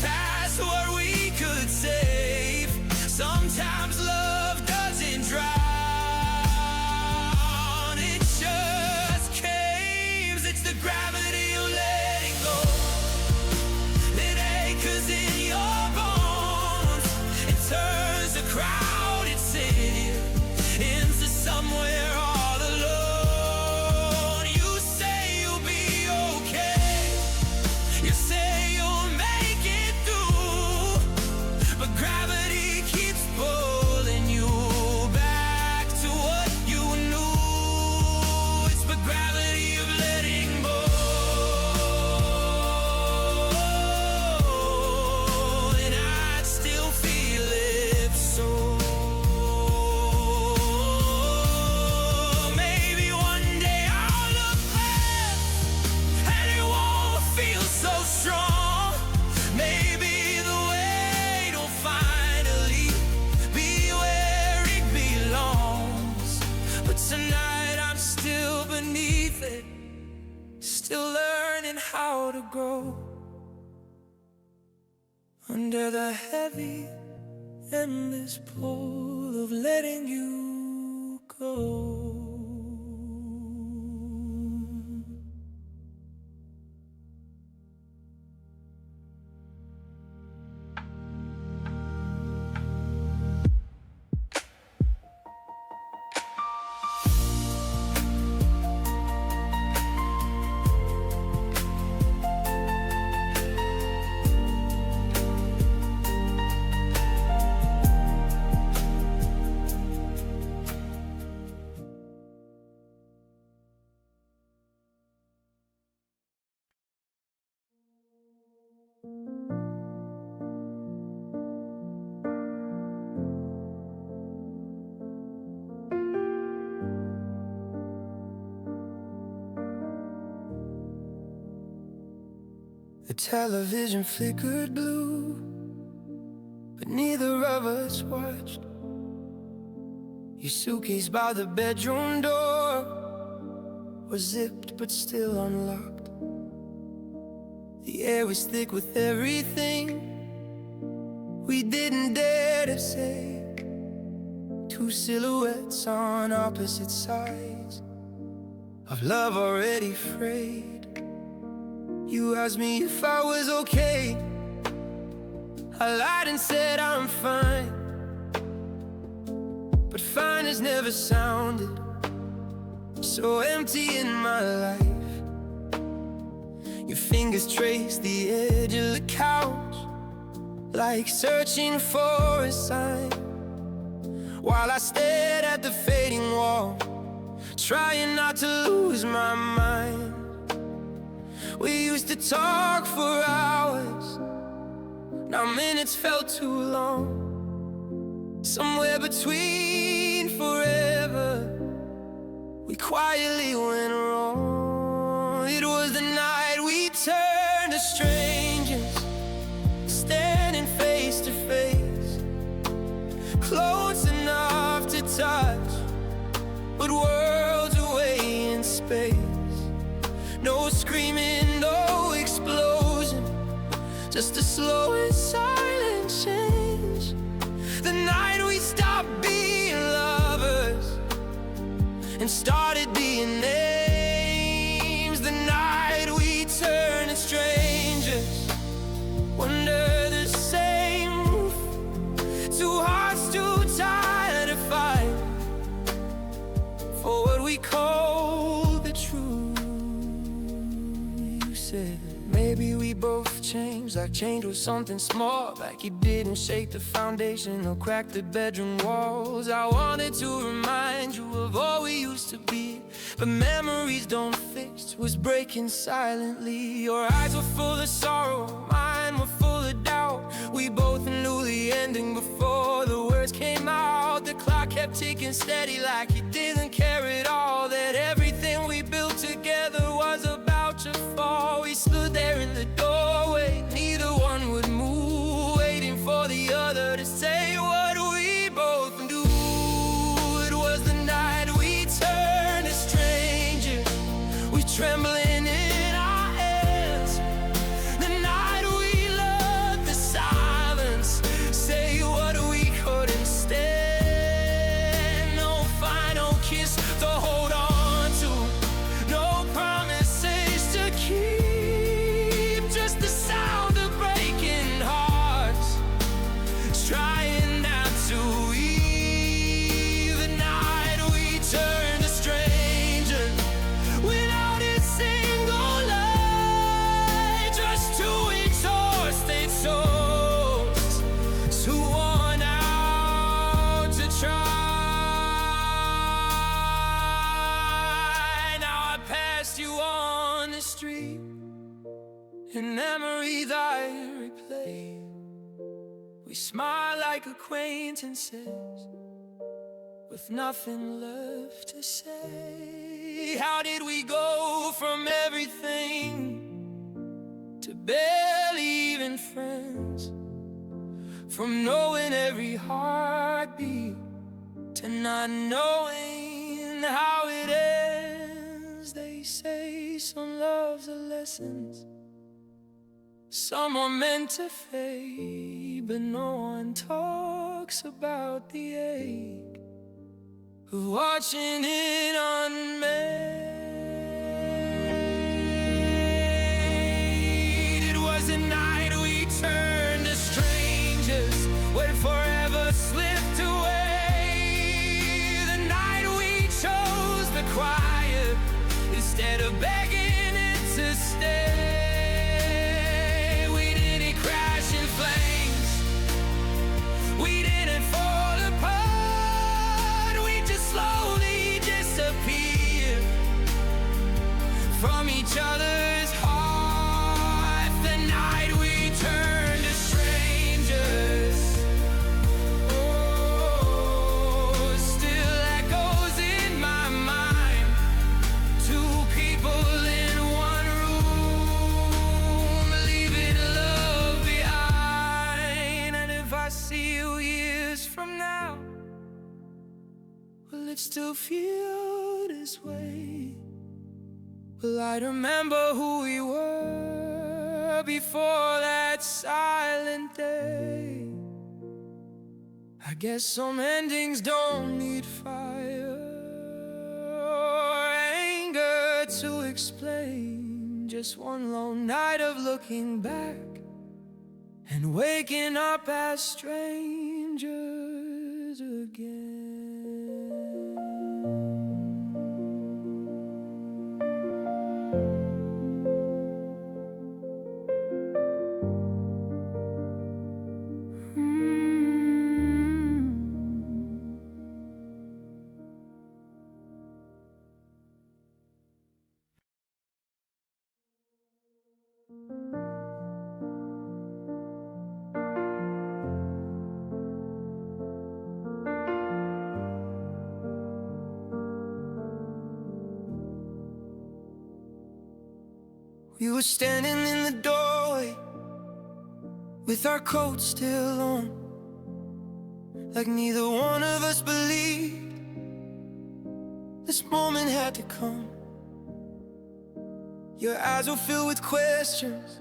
Speaker 1: past what we could save. Sometimes love doesn't drown, it just caves. It's the gravity of letting go. It anchors in your bones, it turns a crowded city into somewhere all alone. You say you'll be okay, you say you'll make it through, but gravity keeps pulling you back to what you knew. It's the gravity of letting go. And I'd still feel it so. Maybe one day I'll look back and it won't feel so strong. Maybe the weight will finally be where it belongs. But tonight I'm still beneath it, still learning how to grow under the heavy, endless pull of letting you go. The television flickered blue, but neither of us watched. Your suitcase by the bedroom door was zipped but still unlocked. The air was thick with everything we didn't dare to say. Two silhouettes on opposite sides of love already frayed. You asked me if I was okay. I lied and said I'm fine, but fine has never sounded so empty in my life. Your fingers traced the edge of the couch like searching for a sign, while I stared at the fading wall, trying not to lose my mind. We used to talk for hours, now minutes felt too long. Somewhere between forever, we quietly went wrong. It was the night we turned to strangers, standing face to face, close enough to touch, but worlds away in space. No screaming, no explosion, just a slow and silent change. The night we stopped being lovers and started being names. The night we turned to strangers under the same roof. Two hearts too tired to fight for what we call the truth. You said maybe we both changed, like change was something small, like you didn't shake the foundation or crack the bedroom walls. I wanted to remind you of all we used to be, but memories don't fix what's breaking silently. Your eyes were full of sorrow, mine were full of doubt. We both knew the ending before the words came out. The clock kept ticking steady like you didn't care at all, that everything we built together was about to fall. We stood there in the doorway, neither one would move, waiting for the other to say what we both knew. It was the night we turned to strangers, we trembling in our hands. The night we loved the silence, say what we couldn't stand. No final kiss to hold on to, no promises to keep, just the sound of breaking hearts, trying not to leave. The night we turned to strangers without a single lie, just two exhausted souls, too worn out to try. Now I passed you on the street, in memories I replay. We smile like acquaintances, with nothing left to say. How did we go from everything to barely even friends? From knowing every heartbeat to not knowing how it ends. They say some love's a lessons, some are meant to fade, but no one talks about the ache of watching it unmade. It was a night we turned to strangers, when forever slipped away. The night we chose the quiet instead of begging it to stay. We didn't crash in flames, we didn't fall apart, we just slowly disappeared could still feel this way. Well, I remember who we were before that silent day. I guess some endings don't need fire or anger to explain. Just one long night of looking back and waking up as strangers again. We were standing in the doorway with our coats still on, like neither one of us believed this moment had to come. Your eyes were filled with questions,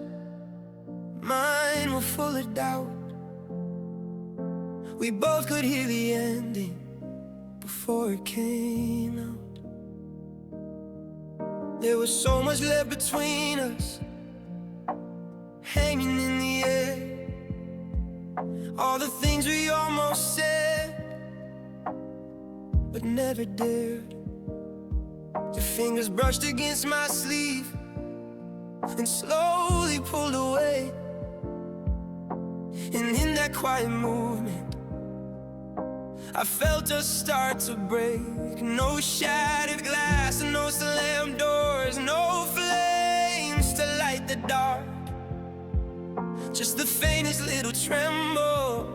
Speaker 1: mine were full of doubt. We both could hear the ending before it came out. There was so much left between us, hanging in the air. All the things we almost said, but never dared. Your fingers brushed against my sleeve and slowly pulled away. And in that quiet movement, I felt us start to break. No shattered glass and no slammed doors, no flames to light the dark. Just the faintest little tremble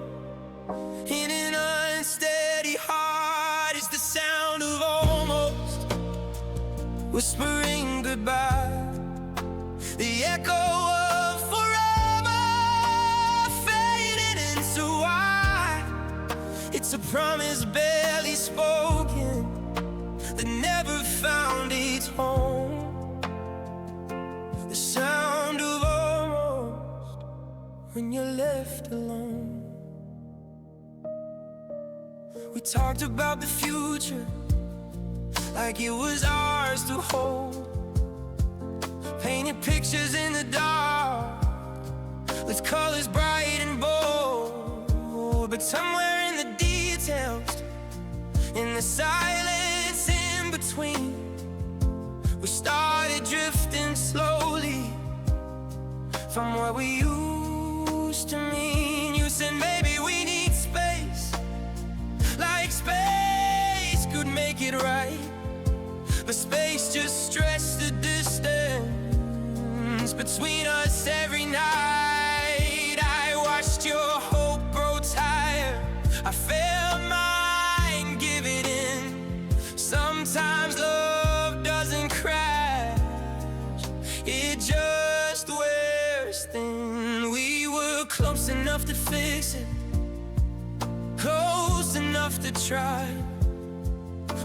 Speaker 1: in an unsteady heart. It's the sound of almost whispering goodbye, the echo of forever fading into why. It's a promise barely spoken that never found its home. The sound of almost when you're left alone. We talked about the future like it was ours to hold, painted pictures in the dark with colors bright and bold. But somewhere in the details, in the silence in between, we started drifting slowly from what we used to mean. You said maybe we need space, like space could make it right. But space just stretched the distance between us every night. I watched your hope grow tired, I felt mine give it in. Sometimes love doesn't crash, it just wears thin. We were close enough to fix it, close enough to try,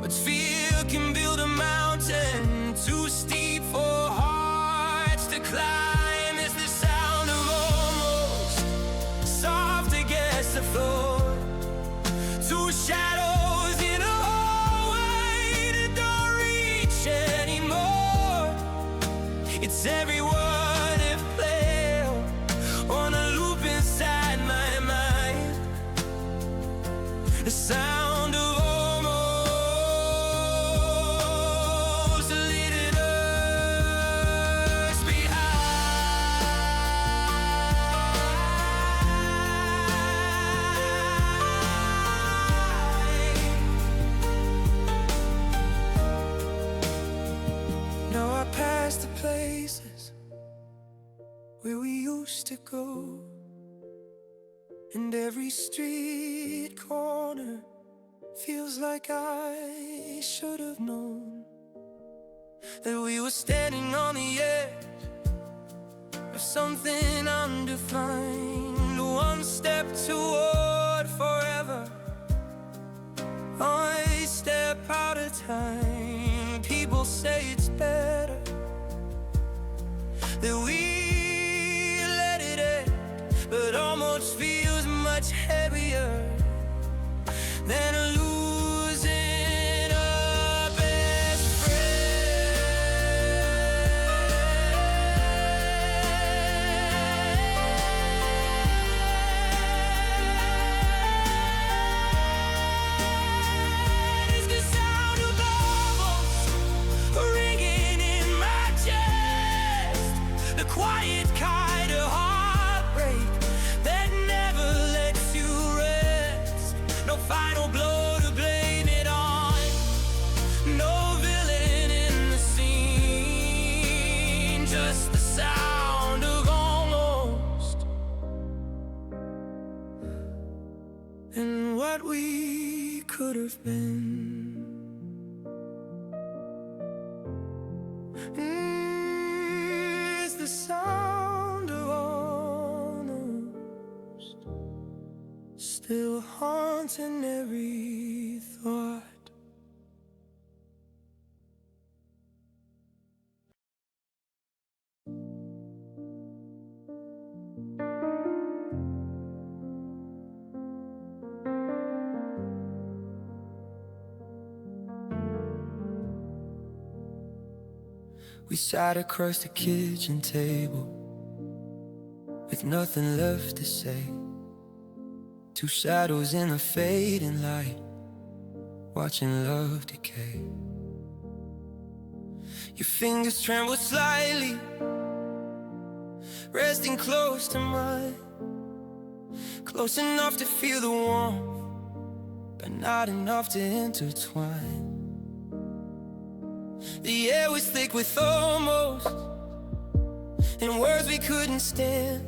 Speaker 1: but fear can build a mountain too steep for hearts to climb. It's the sound of almost, soft against the floor, two shadows in a hallway that don't reach anymore. It's every word if played on a loop inside my mind. The sound of almost leading us behind. Now I pass the places where we used to go, and every street corner feels like I should have known that we were standing on the edge of something undefined. One step toward forever, one step what we could have been. It's the sound of almost still haunting every thought. We sat across the kitchen table with nothing left to say. Two shadows in the fading light, watching love decay. Your fingers trembled slightly, resting close to mine, close enough to feel the warmth, but not enough to intertwine. The air was thick with almost, and words we couldn't stand.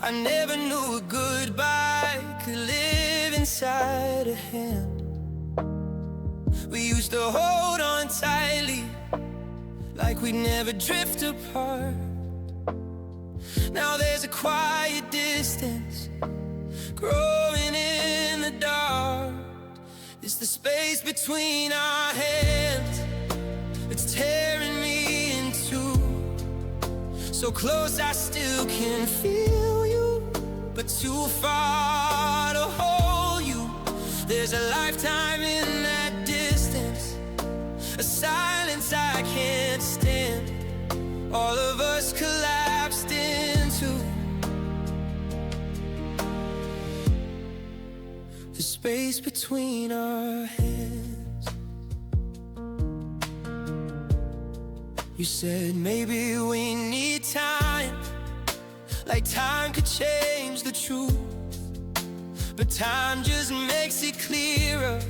Speaker 1: I never knew a goodbye could live inside a hand. We used to hold on tightly, like we'd never drift apart. Now there's a quiet distance growing in the dark. It's the space between our hands that's tearing me in two. So close I still can feel you, but too far to hold you. There's a lifetime in that distance, a silence I can't stand. All of us collapsed into the space between our hands. You said maybe we need time, like time could change the truth. But time just makes it clearer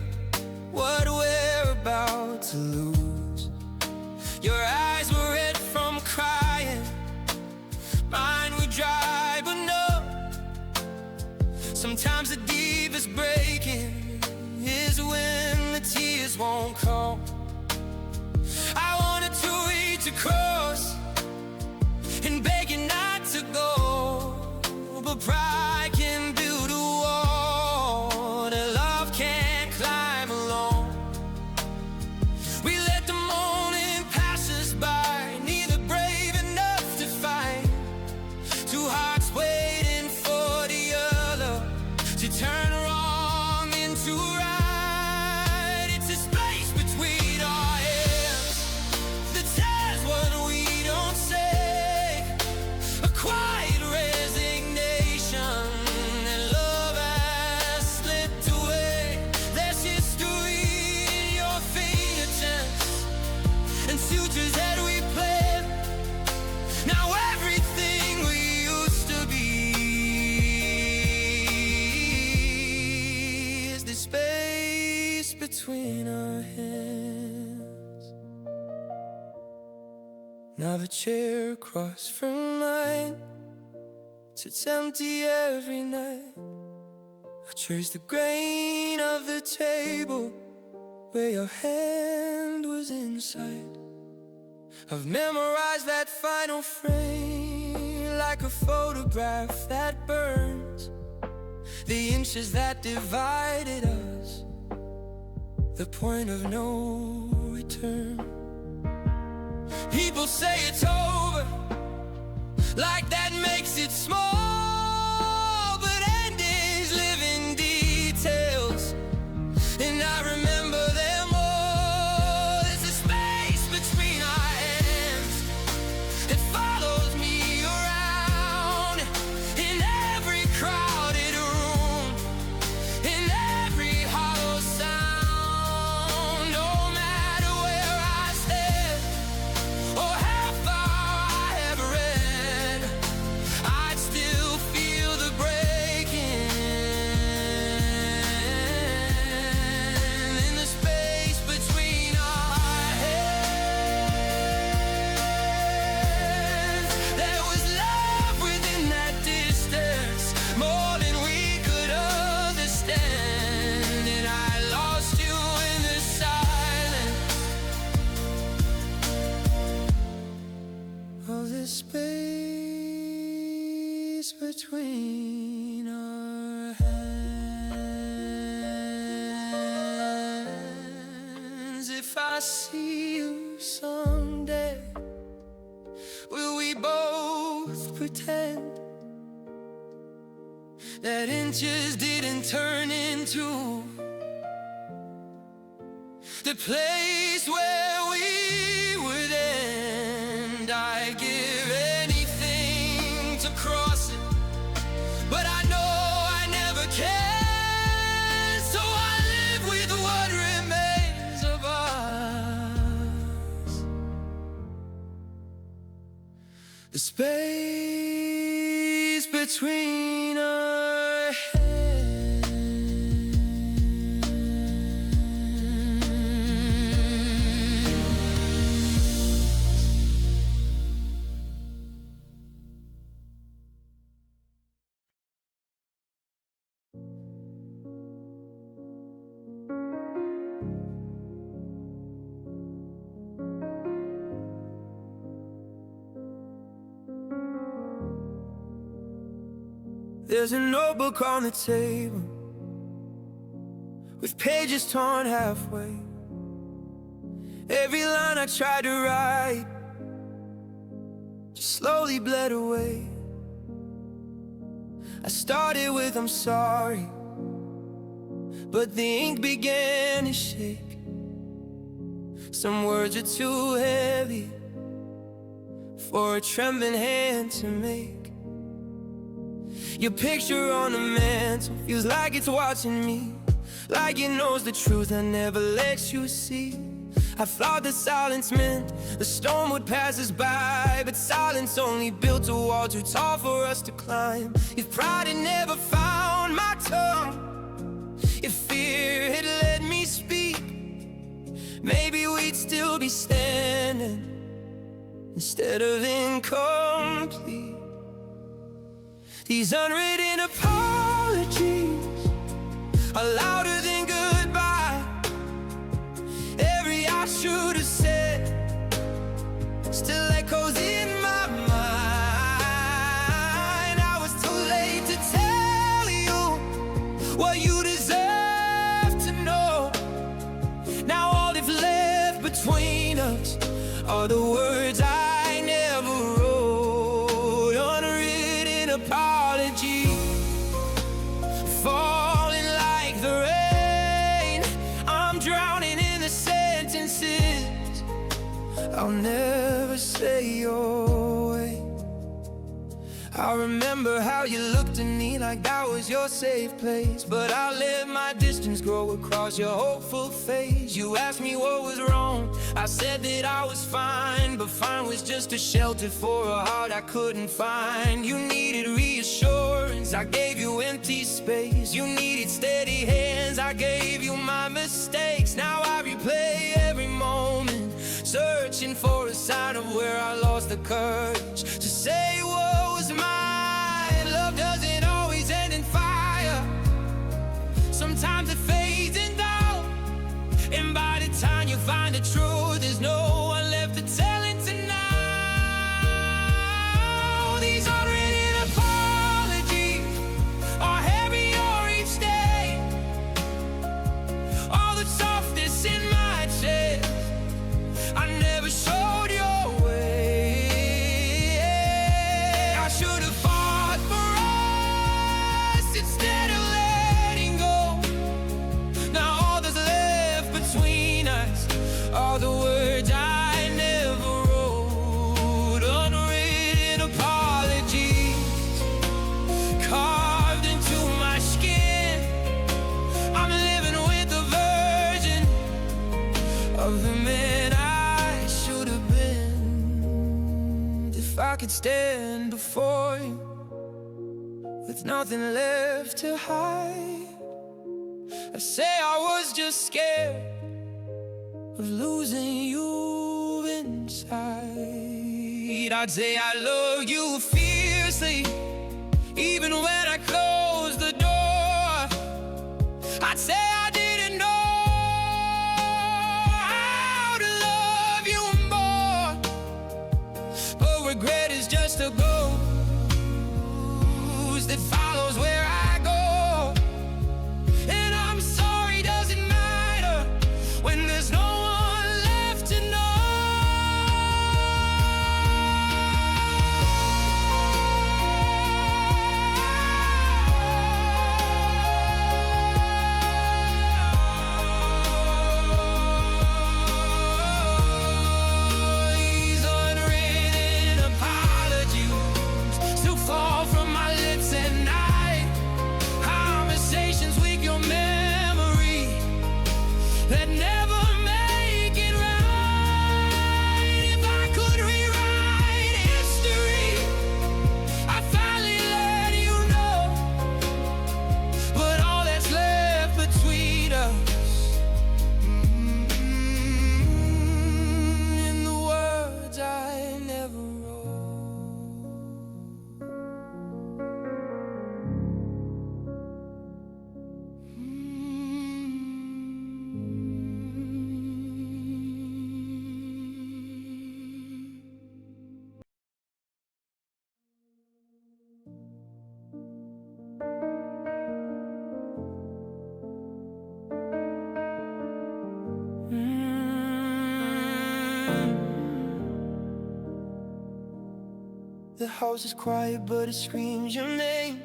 Speaker 1: what we're about to lose. Your eyes were red from crying, mine were dry but numb. Sometimes the deepest breaking is when the tears won't come. I wanted to reach across and beg you not to go, but pride can build a wall that love can't climb alone. We let the moment pass us by, neither brave enough to fight. Two hearts waiting for the other to turn wrong into right. It's a space between our hands that says what we don't say, a quiet resignation, and love has slipped away. There's history in your fingertips and sutures that we planned. Now everything we used to be is the space between our hands. Now the chair across from mine, sits empty every night. I trace the grain of the table where your hand was inside. I've memorized that final frame like a photograph that burns, the inches that divided us, the point of no return. People say it's over, like that makes it small, but endings live in details, and I remember them all. There's a space between our hands that follows me around in every crowded room, in every hollow sound. No matter where I stand or how far I have read, I'd still I see you someday? Will we both pretend that inches didn't turn into the place where we would end? I'd give anything to cross it, but I know I never can. So I live with what remains of us, the space between our hands. There's a notebook on the table with pages torn halfway. Every line I tried to write just slowly bled away. I started with I'm sorry, but the ink began to shake. Some words are too heavy for a trembling hand to make. Your picture on the mantle feels like it's watching me, like it knows the truth and never lets you see. I thought that silence meant the storm would pass us by, but silence only built a wall too tall for us to climb. If pride had never found my tongue, if fear had let me speak, maybe we'd still be standing instead of incomplete. These unwritten apologies are louder than goodbye. Every I should have said still echoes in my mind. I was too late to tell you what you deserve to know. Now all that's left between us are the words I never wrote. Unwritten apology, falling like the rain. I'm drowning in the sentences I'll never say your way. I remember how you looked at me like that was your safe place, but I let my distance grow across your hopeful face. You asked me what was wrong, I said that I was fine, but fine was just a shelter for a heart I couldn't find. You needed reassurance, I gave you empty space. You needed steady hands, I gave you my mistakes. Now I replay every moment, searching for a sign of where I lost the courage to say what was mine. Love doesn't always end in fire, sometimes it fades in doubt, and by the time you find the truth, there's no one left to tell it to now. These unwritten apologies are heavier each day. All the softness in my chest I never showed your way. I should have fought for us instead of letting go. Now all that's left between us are the words I never wrote. Unwritten apologies carved into my skin. I'm living with a version of the man I should have been. If I could stand before you with nothing left to hide, I'd say I was just scared of losing you inside. I'd say I love you fiercely, even when I close the door. I'd say I didn't know how to love you more, but regret is just a ghost that follows where I go. And I'm sorry doesn't matter when there's no one left The house is quiet, but it screams your name.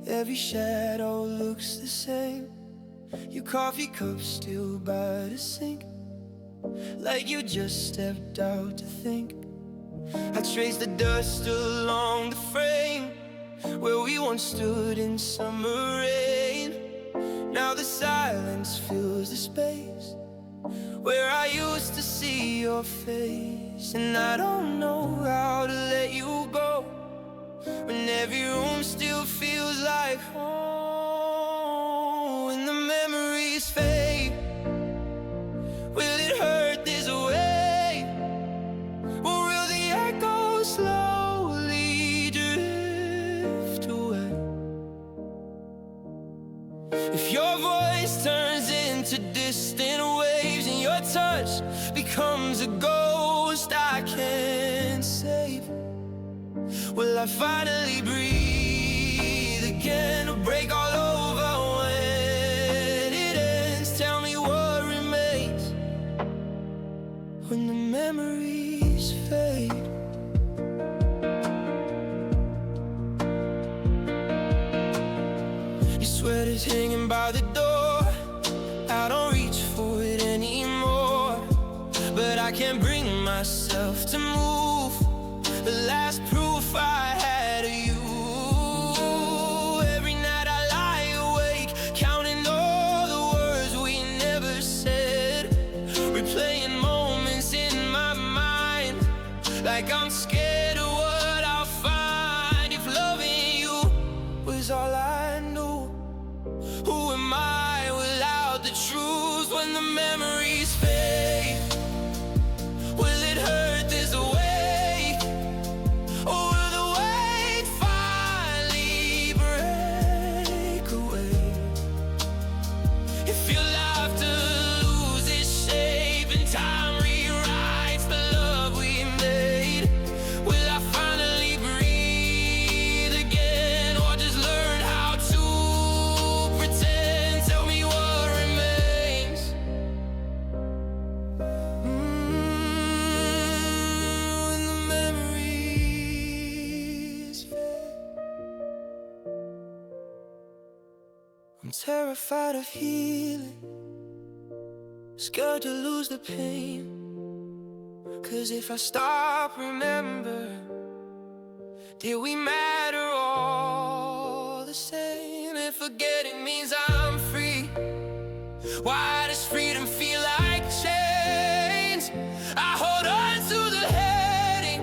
Speaker 1: Every shadow looks the same. Your coffee cup still by the sink, like you just stepped out to think. I trace the dust along the frame where we once stood in summer rain. Now the silence fills the space where I used to see your face. And I don't know how to let you go when every room still feels like home. When the memories fade, will it hurt this way? Or will the echoes slowly drift away? If your voice turns into distant waves and your touch becomes a ghost I can't save, will I finally breathe again or break all over when it ends? Tell me what remains when the memories fade. Your sweater's hanging by the door. I don't reach for it anymore, but I can't bring myself to move. The last proof I had of you. Every night I lie awake, counting all the words we never said, replaying moments in my mind, like I'm scared of what I'll find. If loving you was all I knew, who am I without the truth? When the memories fade, will it hurt this way? Or will the weight finally break away? If your laughter loses shape and time rewrites the love we made, will I finally breathe again, or just learn how to pretend? Tell me what remains. When the memories fade. I'm terrified of healing, scared to lose the pain. 'Cause if I stop remembering, did we matter all the same? If forgetting means I'm free, why does freedom feel like change? I hold on to the heading,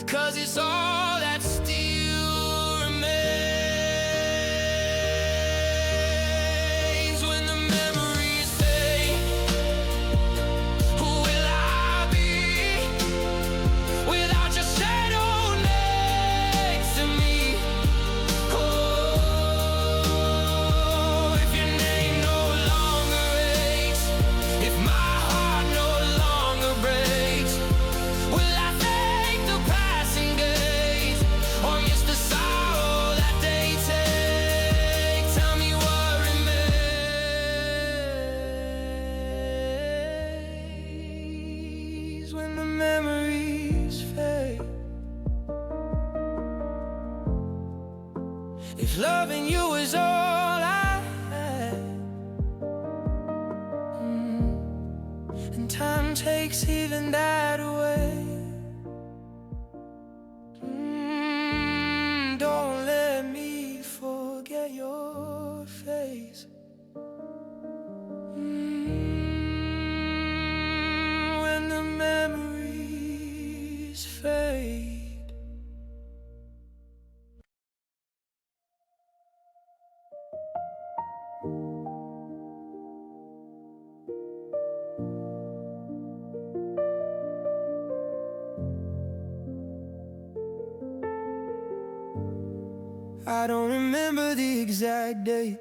Speaker 1: 'cause it's all that still remains. When the memories fade, who will I be without your shadow next to me? Oh, if your name no longer aches, if my heart no longer breaks, will I thank the passing days or miss the sorrow that they take? Tell me what remains when the memories fade. If loving you is all I had, and time takes even that away, don't let me forget your face. When the memories fade. I don't remember the exact date.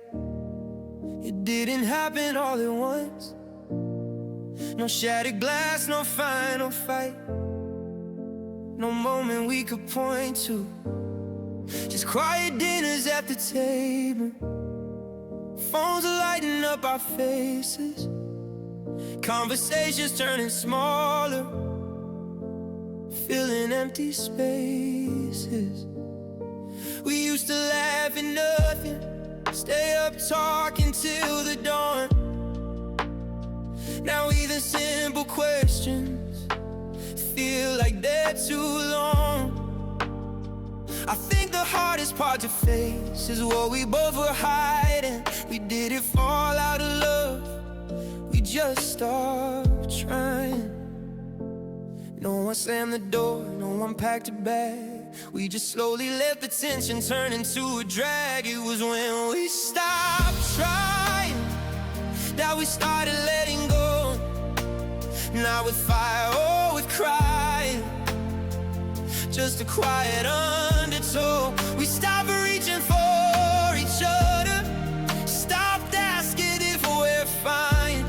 Speaker 1: It didn't happen all at once. No shattered glass, no final fight, no moment we could point to. Just quiet dinners at the table, phones lighting up our faces, conversations turning smaller, filling empty spaces. We used to laugh at nothing, stay up talking till the dawn. Now even simple questions feel like they're too long. I think the hardest part to face is what we both were hiding. We did it fall out of love, we just stopped trying. No one slammed the door, no one packed a bag. We just slowly let the tension turn into a drag. It was when we stopped trying that we started letting go. Not with fire or with crying, just a quiet undertow. We stopped reaching for each other, stopped asking if we're fine.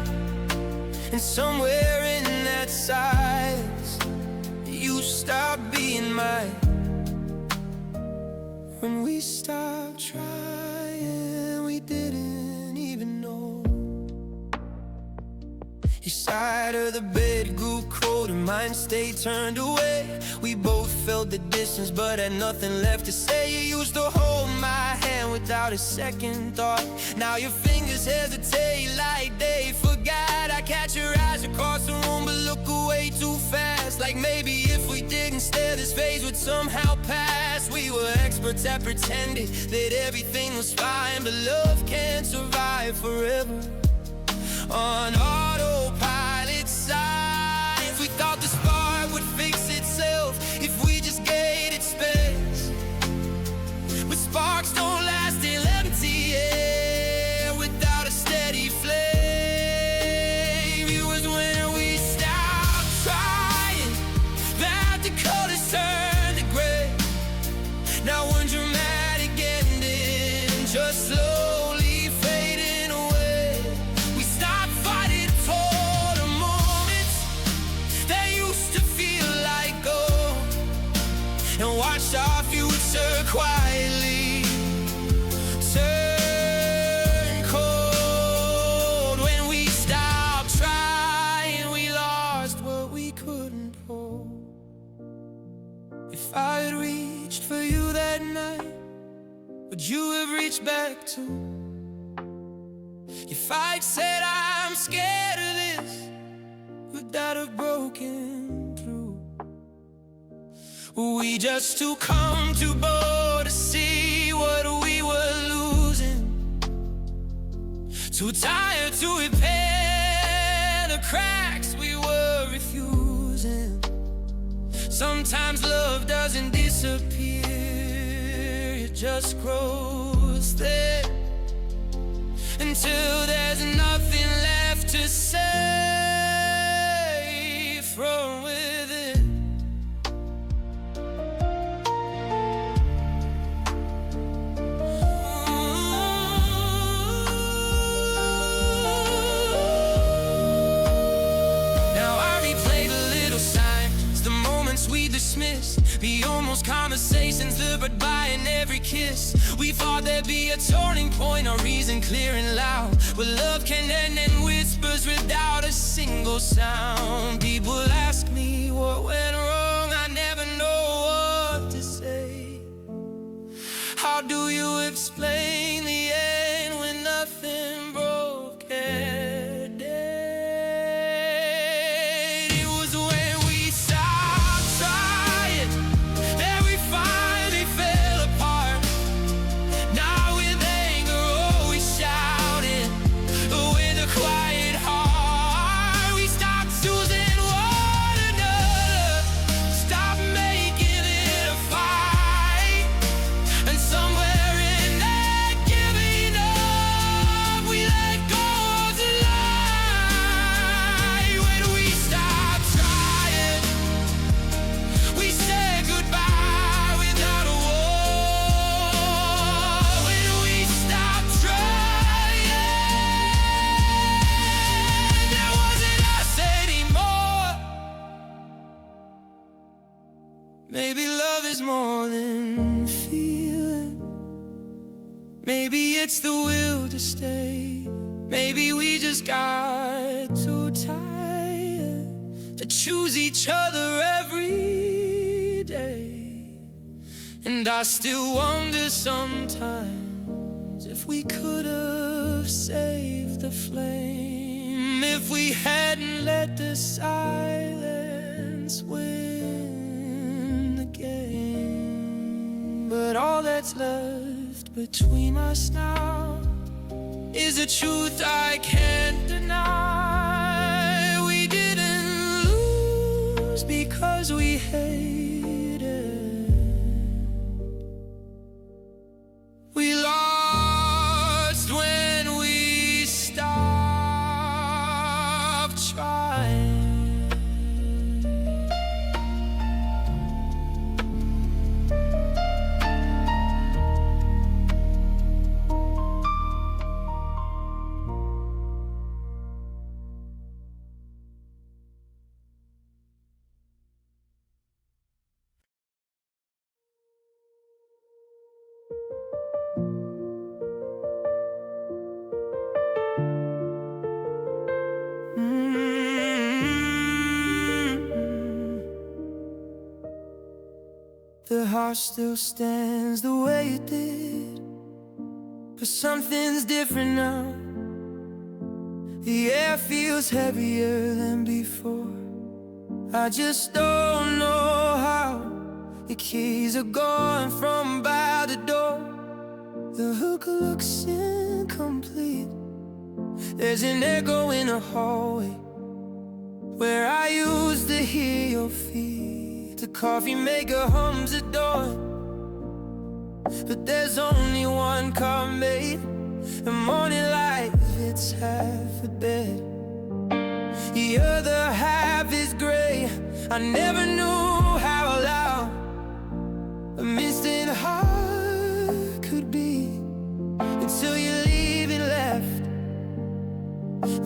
Speaker 1: And somewhere in that silence, you stopped being mine. When we stopped trying, we didn't even know. Your side of the bed grew cold and mine stayed turned away. We both felt the distance but had nothing left to say. You used to hold my hand without a second thought. Now your fingers hesitate like they forgot. I catch your eyes across the room but look away too fast. Like maybe if we didn't stare, this phase would somehow pass. We were experts at pretending that everything was fine, but love can't survive forever on autopilot signs. We thought the spark would fix itself if we just gave it space, but sparks don't last in empty air without a steady flame. It was when we stopped trying that the colors turned to gray. Now one dramatic ending, just slowly fading away. We stopped fighting for the moments that used to feel like gold, and watched our future quietly turn cold. When we stopped trying, we lost what we couldn't hold. If I had reached for you that night, would you have reached back too? If I'd said I'm scared of this, would that have broken through? We just too comfortable to see what we were losing, too tired to repair the cracks we were refusing. Sometimes love doesn't disappear, it just grows there until there's nothing left to say from within. Now I replay the little signs, the moments we dismissed, the almost conversations delivered by in every kiss. We thought there'd be a turning point, a reason clear and loud, but love can end in whispers without a single sound. People ask me what went wrong, I never know what to say. How do you explain the end when nothing broke and dead? It was when we stopped trying that we finally fell apart. Now with anger, oh, we shouted with a quiet heart. We stopped choosing one another, stopped making it a fight, and somewhere in that giving up, we let go of the lie. When we stopped trying, we said goodbye without a war. When we stopped trying, there wasn't us anymore. Maybe love is more than feeling. Maybe it's the will to stay. Maybe we just got too tired to choose each other every And I still wonder sometimes if we could have saved the flame, if we hadn't let the silence win the game. But all that's left between us now is a truth I can't deny. We didn't lose because we hated. We lost when we stopped trying. The heart still stands the way it did, but something's different now. The air feels heavier than before. I just don't know how. The keys are gone from by the door. The hook looks incomplete. There's an echo in the hallway where I used to hear your feet. The coffee maker hums at dawn, but there's only one cup made. The morning light fits half a bed. The other half is gray. I never knew how loud a missing heart could be until you leave it left.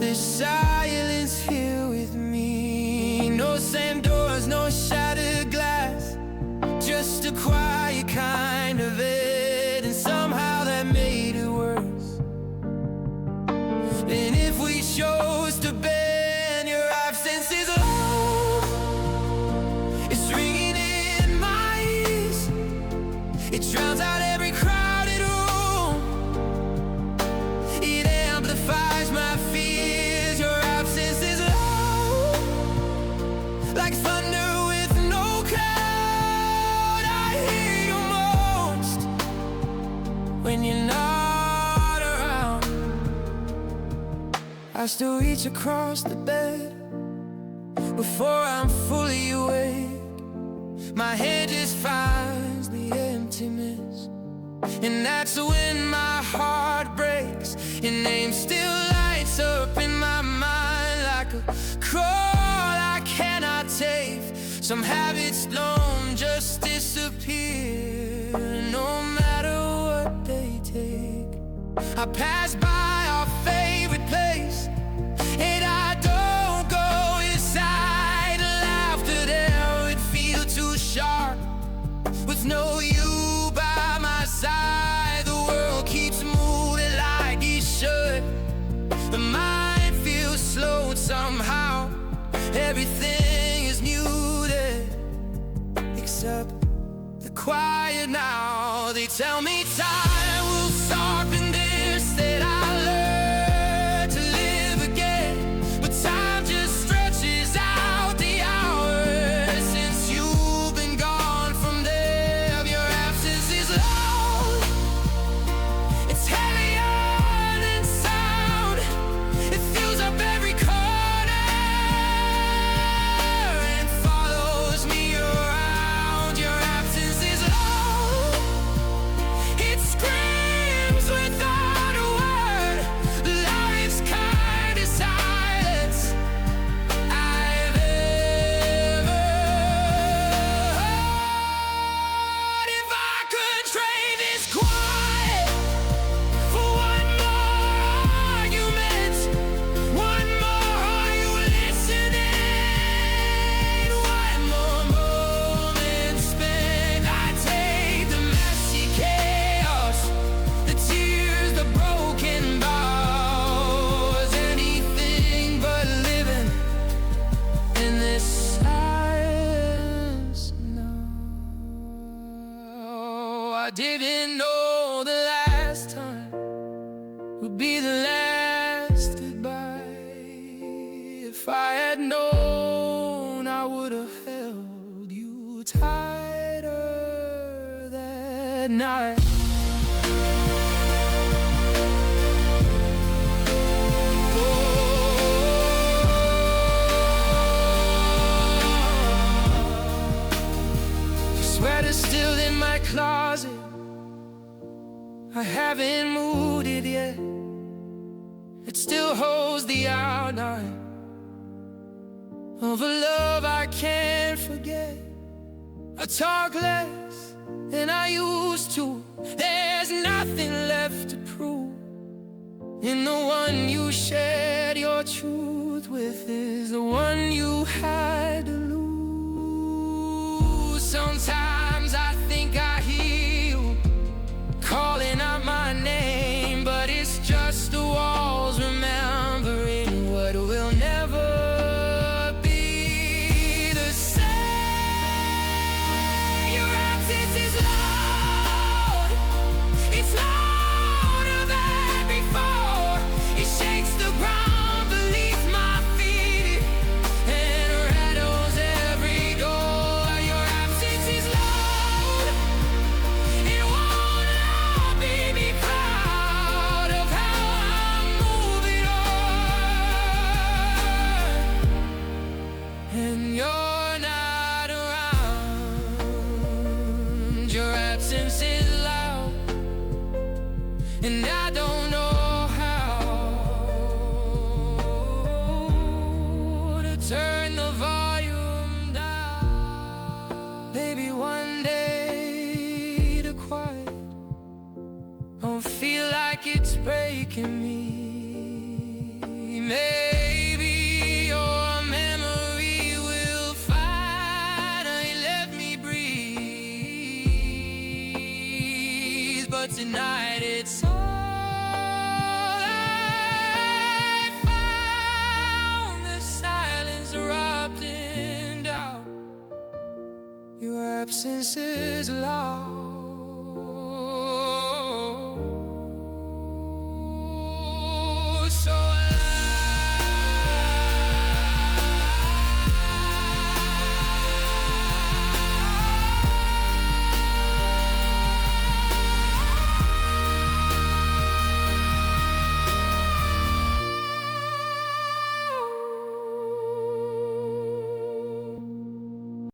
Speaker 1: There's silence here with me. No same doors, no shattered glass, just a quiet kind of it. And somehow that made it worse. And if we chose to bend, your absence is loud. It's ringing in my ears. It drowns out every crowded room. It amplifies my fears. Your absence is loud, like thunder with no cloud. I hear you most when you're not around. I still reach across the bed before I'm fully awake. My head just finds the emptiness, and that's when my heart breaks. Your name still lights up in my mind like a crawl I cannot take. Some habits don't just disappear, no matter what they take. I pass by our favorite place, and I don't go inside. Laughter there would feel too sharp with no you by my side. The world keeps moving like it should. The mind feels slow somehow. Everything is muted except the quiet now. They tell me time will soften this, that I learn to live again. But time just stretches out the hours since you've been gone from there. Your absence is loud. It's heavier than sound. It fills up every corner and follows me around. Your absence is loud. It's be the last goodbye. If I had known, I would have held you tighter that night. Sweater's still in my closet, I haven't moved it yet. It still holds the outline of a love I can't forget. I talk less than I used to. There's nothing left to prove, and the one you shared your truth with is the one you had to lose. Sometimes I think I hear you calling out my name, but it's just the walls remembering what will never be the same. Your absence is loud, it's louder than before. It shakes the ground beneath my feet and rattles every door. Your absence is loud, it won't allow me be proud of how I'm moving on. And you're not around. Your absence is loud, and I don't know how to turn the volume down. Maybe one day the quiet won't feel like it's breaking me. Maybe your memory will finally let me breathe. But tonight it's all I found. The silence erupting down. Your absence is loud.